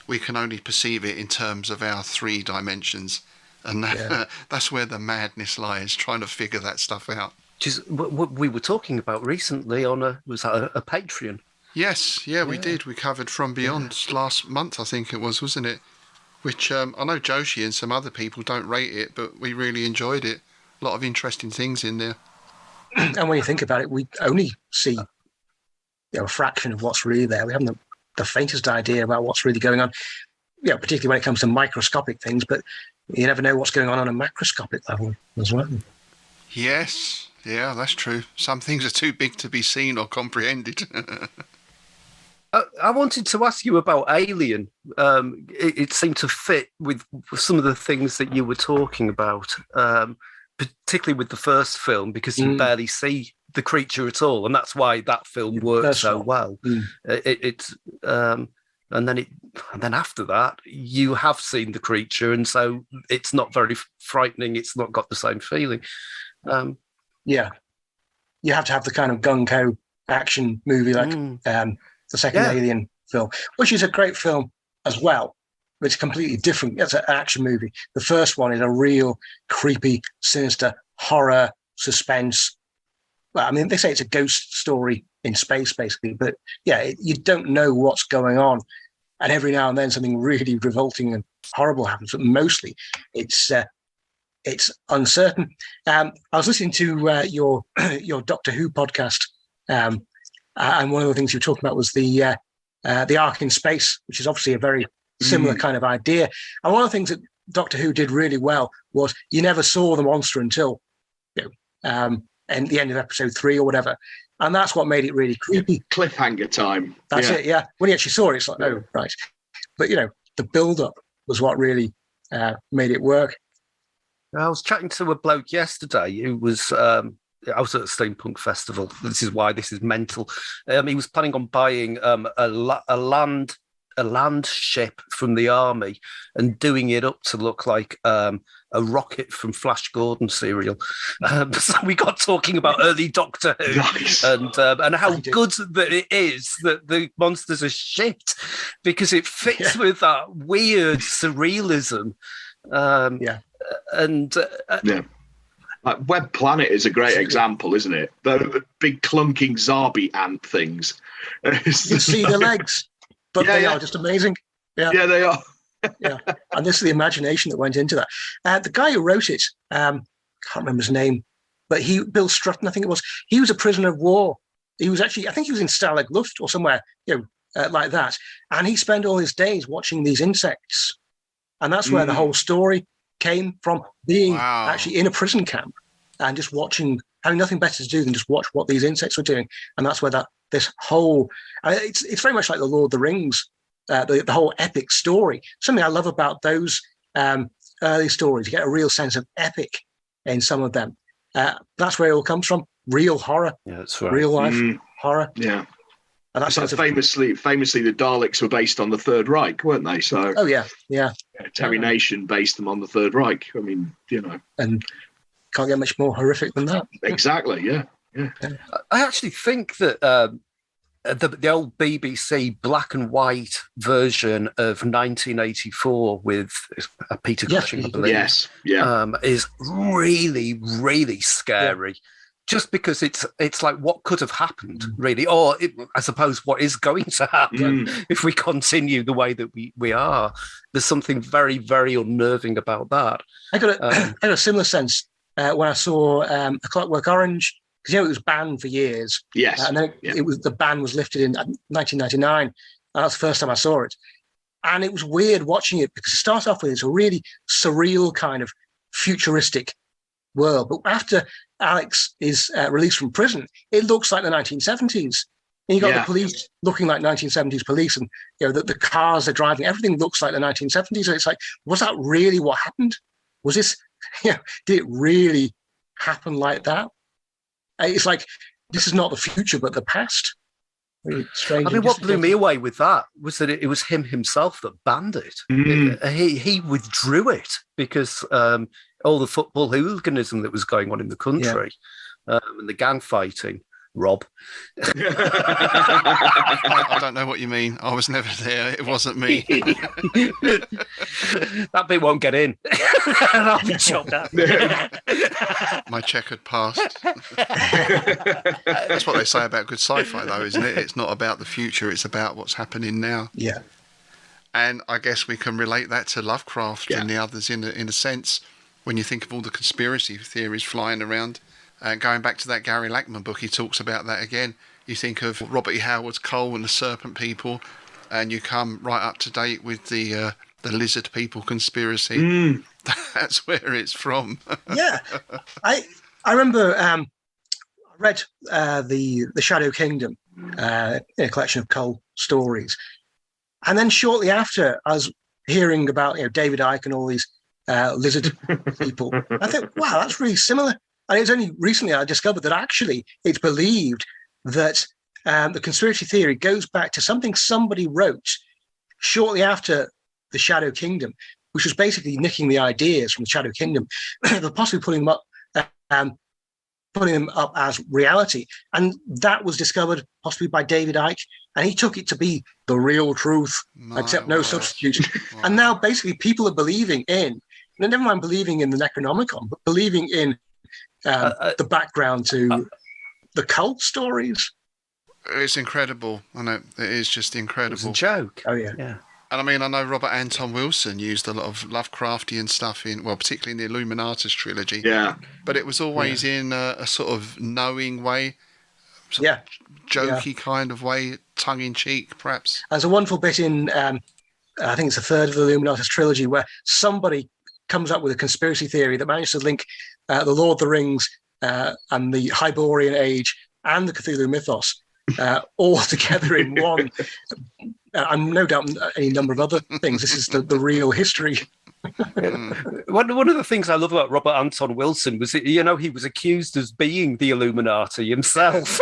we can only perceive it in terms of our 3 dimensions. And that's where the madness lies, trying to figure that stuff out. Which is what we were talking about recently on a Patreon. Yes, yeah, we did. We covered From Beyond last month, I think it was, wasn't it? Which I know Joshi and some other people don't rate it, but we really enjoyed it. A lot of interesting things in there. And when you think about it, we only see a fraction of what's really there. We haven't the faintest idea about what's really going on. Particularly when it comes to microscopic things, but you never know what's going on a macroscopic level as well. Yes, yeah, that's true. Some things are too big to be seen or comprehended. I wanted to ask you about Alien. It seemed to fit with some of the things that you were talking about, particularly with the first film, because you barely see the creature at all, and that's why that film worked so well. And then after that, you have seen the creature, and so it's not very frightening. It's not got the same feeling. You have to have the kind of gung-ho action movie like the second Alien film, which is a great film as well. But it's completely different. It's an action movie. The first one is a real creepy, sinister horror suspense. Well, I mean, they say it's a ghost story in space, basically, but you don't know what's going on. And every now and then something really revolting and horrible happens, but mostly it's uncertain. I was listening to your Doctor Who podcast, and one of the things you were talking about was the Ark in space, which is obviously a very similar kind of idea. And one of the things that Doctor Who did really well was you never saw the monster until and the end of episode 3 or whatever. And that's what made it really creepy. Cliffhanger time. That's it, yeah. When you actually saw it, it's like, oh, right. But, the build-up was what really made it work. I was chatting to a bloke yesterday who was... I was at a steampunk festival. This is why this is mental. He was planning on buying a land ship from the army and doing it up to look like a rocket from Flash Gordon serial. So we got talking about early Doctor Who and how good that it is that the monsters are shit, because it fits with that weird surrealism. Like Web Planet is a great example, isn't it? The big clunking Zarbi ant things. You can see the legs, but they are just amazing. Yeah, they are. And this is the imagination that went into that. The guy who wrote it, can't remember his name, but Bill Strutton, I think it was. He was a prisoner of war. He was actually, I think he was in Stalag Luft or somewhere, like that. And he spent all his days watching these insects, and that's where the whole story came from, being actually in a prison camp and just watching, having nothing better to do than just watch what these insects were doing. And that's where this whole, it's very much like the Lord of the Rings, the whole epic story. Something I love about those early stories, you get a real sense of epic in some of them. That's where it all comes from. Real horror, that's right. Real life horror. Yeah. And that's so famously, the Daleks were based on the Third Reich, weren't they? So, Terry Nation based them on the Third Reich. I mean, and can't get much more horrific than that. Exactly. Yeah. I actually think that the old BBC black and white version of 1984 with Peter Cushing, I believe, is really, really scary. Yeah. Just because it's like what could have happened, really, or I suppose what is going to happen if we continue the way that we are. There's something very, very unnerving about that. I got a similar sense when I saw A Clockwork Orange, because it was banned for years. Yes, and then the ban was lifted in 1999, and that's the first time I saw it. And it was weird watching it because it starts off with it's a really surreal kind of futuristic world, but after Alex is released from prison, it looks like the 1970s. And you got the police looking like 1970s police, and the cars they're driving, everything looks like the 1970s. And it's like, was that really what happened? Was this? Did it really happen like that? It's like this is not the future, but the past. Really strange. I mean, what blew me away with that was that it was him himself that banned it. He withdrew it because all the football hooliganism that was going on in the country and the gang fighting Rob. I don't know what you mean. I was never there. It wasn't me. That bit won't get in. I'll be chopped out. My checkered past. That's what they say about good sci-fi, though, isn't it? It's not about the future. It's about what's happening now. Yeah. And I guess we can relate that to Lovecraft and the others in a sense. When you think of all the conspiracy theories flying around, going back to that Gary Lackman book, he talks about that again. You think of Robert E. Howard's Cole and the Serpent People, and you come right up to date with the Lizard People conspiracy. That's where it's from. Yeah, I remember I read the Shadow Kingdom in a collection of Cole stories, and then shortly after, I was hearing about David Icke and all these lizard people. I thought, wow, that's really similar. And it was only recently I discovered that actually it's believed that the conspiracy theory goes back to something somebody wrote shortly after the Shadow Kingdom, which was basically nicking the ideas from the Shadow Kingdom, but possibly putting them up as reality. And that was discovered possibly by David Icke, and he took it to be the real truth, except no substitute. Wow. And now basically people are believing in, never mind believing in the Necronomicon, but believing in the background to the cult stories. It's incredible. I know, it is just incredible. It's a joke. Oh, yeah. And I mean, I know Robert Anton Wilson used a lot of Lovecraftian stuff particularly in the Illuminatus trilogy. Yeah. But it was always in a sort of knowing way, jokey kind of way, tongue-in-cheek, perhaps. There's a wonderful bit in, I think it's a third of the Illuminatus trilogy, where somebody comes up with a conspiracy theory that manages to link the Lord of the Rings and the Hyborian Age and the Cthulhu mythos all together in one. And no doubt any number of other things. This is the real history. One of the things I love about Robert Anton Wilson was, he was accused of being the Illuminati himself.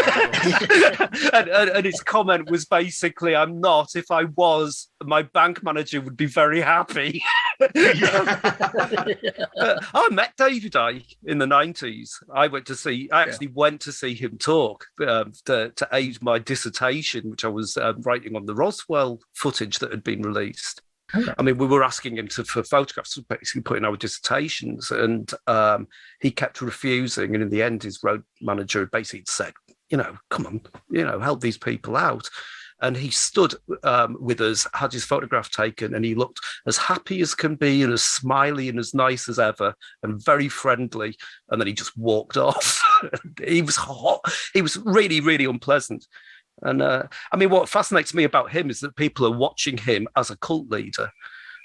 and his comment was basically, I'm not. If I was, my bank manager would be very happy. I met David Icke in the 90s. I actually went to see him talk to aid my dissertation, which I was writing on the Roswell footage that had been released. I mean, we were asking him for photographs, basically putting our dissertations, and he kept refusing. And in the end, his road manager basically said, come on, help these people out. And he stood with us, had his photograph taken, and he looked as happy as can be and as smiley and as nice as ever and very friendly. And then he just walked off. He was hot. He was really, really unpleasant. And I mean, what fascinates me about him is that people are watching him as a cult leader,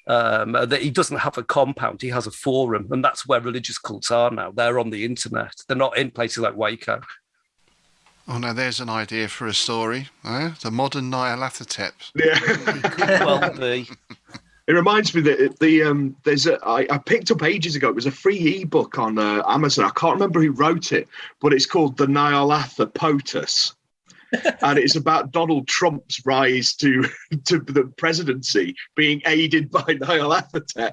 that he doesn't have a compound, he has a forum. And that's where religious cults are now. They're on the internet. They're not in places like Waco. Oh, now there's an idea for a story. The modern Nyarlathotep. Yeah. Could well be. It reminds me that I picked up ages ago. It was a free ebook on Amazon. I can't remember who wrote it, but it's called The Nyarlatha POTUS. And it's about Donald Trump's rise to the presidency being aided by Nyarlathotep.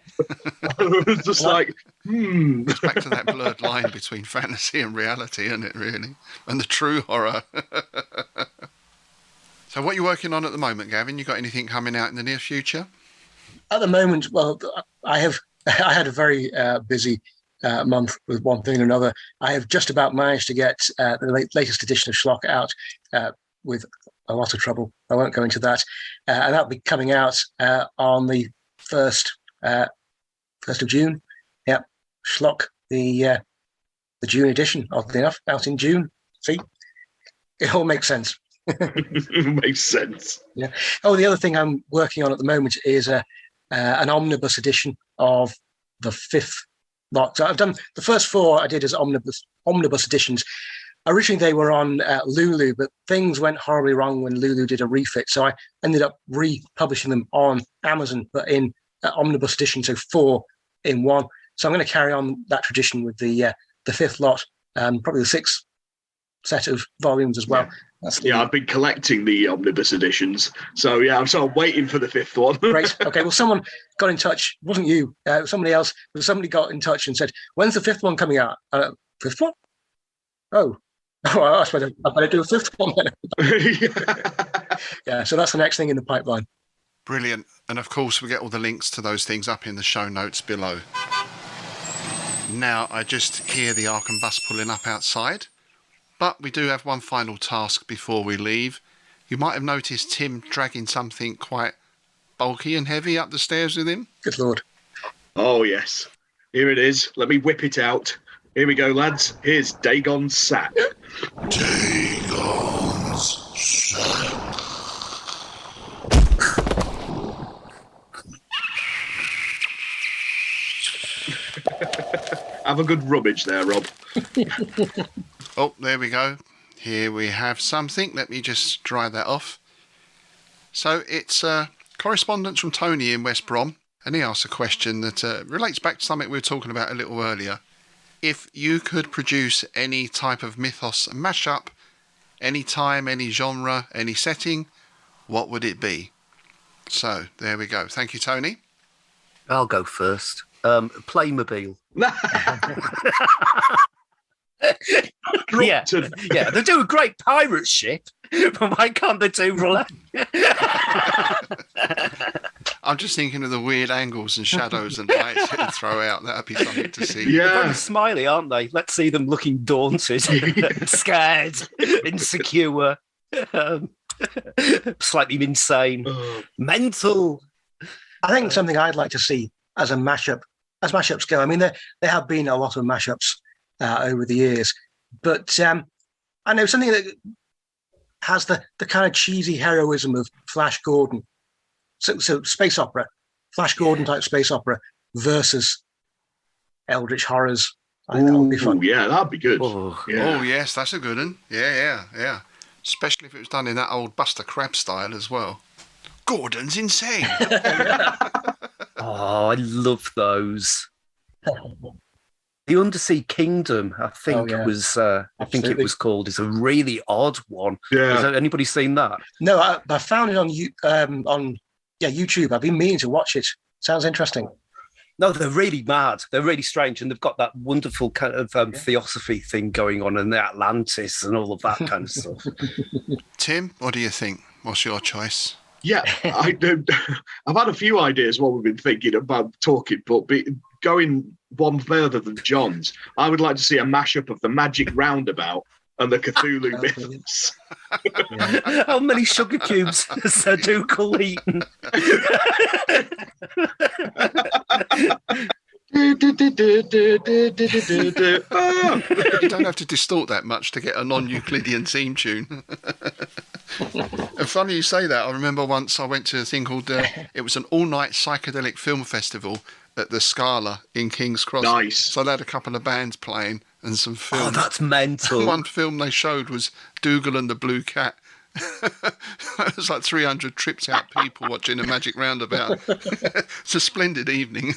It was just It's back to that blurred line between fantasy and reality, isn't it, really? And the true horror. So what are you working on at the moment, Gavin? You got anything coming out in the near future? At the moment, well, I had a very busy month with one thing and another. I have just about managed to get the latest edition of Schlock out with a lot of trouble. I won't go into that. And that'll be coming out on the 1st of June. Yep, Schlock, the June edition, oddly enough, out in June. See? It all makes sense. It makes sense. Yeah. Oh, the other thing I'm working on at the moment is an omnibus edition of the 5th lot. So I've done the first 4 I did as omnibus editions. Originally they were on Lulu, but things went horribly wrong when Lulu did a refit. So I ended up republishing them on Amazon, but in omnibus edition, so 4 in 1. So I'm going to carry on that tradition with the 5th lot, probably the 6th set of volumes as well. Yeah. I've been collecting the omnibus editions. So yeah, I'm waiting for the 5th one. Great. Okay. Well, someone got in touch. It wasn't you. Somebody else. But somebody got in touch and said, "When's the 5th one coming out?" 5th one? Oh, Oh, I better do a fifth one then. Yeah, so that's the next thing in the pipeline. Brilliant. And of course, we get all the links to those things up in the show notes below. Now, I just hear the Arkham bus pulling up outside, but we do have one final task before we leave. You might have noticed Tim dragging something quite bulky and heavy up the stairs with him. Good Lord. Oh, yes. Here it is. Let me whip it out. Here we go, lads. Here's Dagon's sack. Dagon's sack. Have a good rummage there, Rob. Oh, there we go. Here we have something. Let me just dry that off. So it's correspondence from Tony in West Brom, and he asks a question that relates back to something we were talking about a little earlier. If you could produce any type of mythos mashup, any time, any genre, any setting, what would it be? So there we go. Thank you, Tony. I'll go first. Playmobil. Yeah, they do a great pirate ship, but why can't they do roulette? I'm just thinking of the weird angles and shadows and lights you throw out. That'd be something to see. Yeah. They're very smiley, aren't they? Let's see them looking daunted, scared, insecure, slightly insane, mental. I think something I'd like to see as a mashup, as mashups go. I mean, there have been a lot of mashups over the years, but I know something that has the kind of cheesy heroism of Flash Gordon. So space opera, Flash Gordon type space opera versus Eldritch horrors. I think that would be fun. Yeah, that'd be good. Oh, yes, that's a good one. Yeah. Especially if it was done in that old Buster Crabbe style as well. Gordon's insane. Oh, I love those. The Undersea Kingdom, I think it was called, is a really odd one. Yeah. Has anybody seen that? No, I found it on YouTube. I've been meaning to watch it. Sounds interesting. No, they're really mad. They're really strange, and they've got that wonderful kind of theosophy thing going on, and the Atlantis and all of that kind of stuff. Tim, what do you think? What's your choice? Yeah, I've had a few ideas what we've been thinking about talking, but going one further than John's, I would like to see a mashup of the Magic Roundabout and the Cthulhu myths. How many sugar cubes has Sir Dougal eaten? You don't have to distort that much to get a non-Euclidean theme tune. And funny you say that. I remember once I went to a thing called, it was an all-night psychedelic film festival at the Scala in King's Cross. Nice. So they had a couple of bands playing and some films. Oh, that's mental. And one film they showed was Dougal and the Blue Cat. It was like 300 tripped out people watching a Magic Roundabout. It's a splendid evening.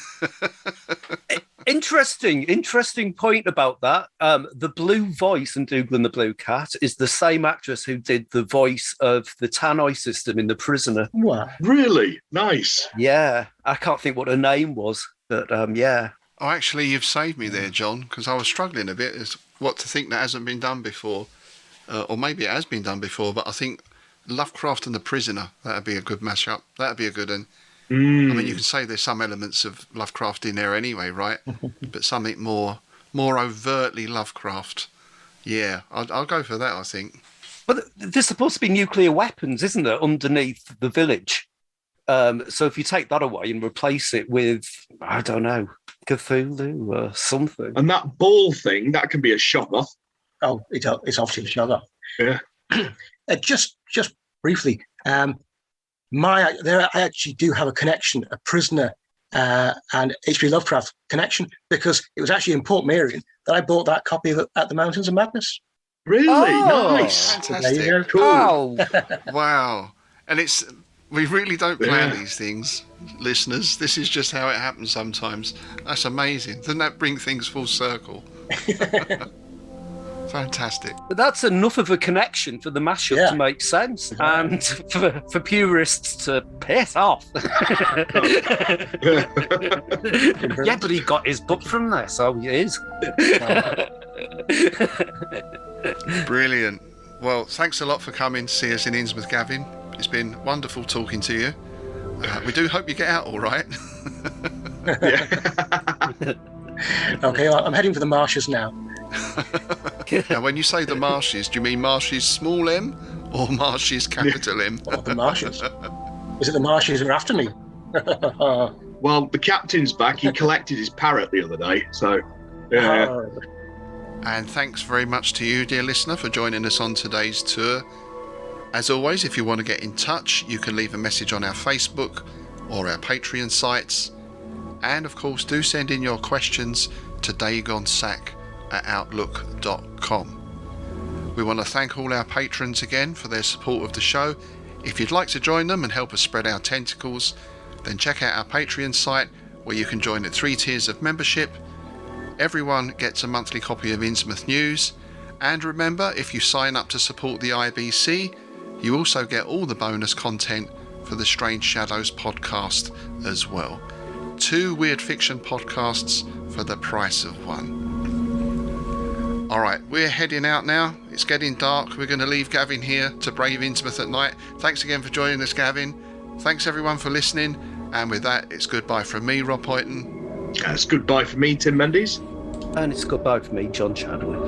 Interesting point about that. The blue voice in Dougal and the Blue Cat is the same actress who did the voice of the Tannoy system in The Prisoner. Wow. Really? Nice. Yeah, I can't think what her name was, but yeah. Oh, actually, you've saved me there, John, because I was struggling a bit as what to think that hasn't been done before. Or maybe it has been done before, but I think Lovecraft and The Prisoner, that'd be a good mashup. That'd be a good one. I mean, you can say there's some elements of Lovecraft in there anyway, right? But something more overtly Lovecraft. Yeah, I'll go for that, I think. But there's supposed to be nuclear weapons, isn't there, underneath the village? So if you take that away and replace it with, I don't know, Cthulhu or something. And that ball thing, that can be a shocker. Oh, it's obviously a shocker. Yeah. Just briefly, I actually do have a connection, a Prisoner and H.P. Lovecraft connection, because it was actually in Port Merion that I bought that copy of At the Mountains of Madness. Really? Nice. Fantastic. So there you go. Cool. Wow. Wow. And we really don't plan these things, listeners. This is just how it happens sometimes. That's amazing. Doesn't that bring things full circle? Fantastic. But that's enough of a connection for the mashup to make sense, and for purists to piss off. Yeah, but he got his book from there, so he is. Brilliant. Well, thanks a lot for coming to see us in Innsmouth, Gavin. It's been wonderful talking to you. We do hope you get out all right. Okay, well, I'm heading for the marshes now. Now, when you say the marshes, do you mean marshes small m or marshes capital M? Oh, the marshes. Is it the marshes who are after me? Well, the captain's back. He collected his parrot the other day, so yeah. Oh, And thanks very much to you, dear listener, for joining us on today's tour. As always, if you want to get in touch, you can leave a message on our Facebook or our Patreon sites. And of course, do send in your questions to dagonsack@outlook.com. We want to thank all our patrons again for their support of the show. If you'd like to join them and help us spread our tentacles, then check out our Patreon site where you can join at 3 tiers of membership. Everyone gets a monthly copy of Innsmouth News. And remember, if you sign up to support the IBC, you also get all the bonus content for the Strange Shadows podcast as well. 2 weird fiction podcasts for the price of 1. Alright, we're heading out now. It's getting dark. We're going to leave Gavin here to brave Innsmouth at night. Thanks again for joining us, Gavin. Thanks everyone for listening. And with that, it's goodbye from me, Rob Hoyton. It's goodbye for me, Tim Mendes. And it's goodbye for me, John Chadwick.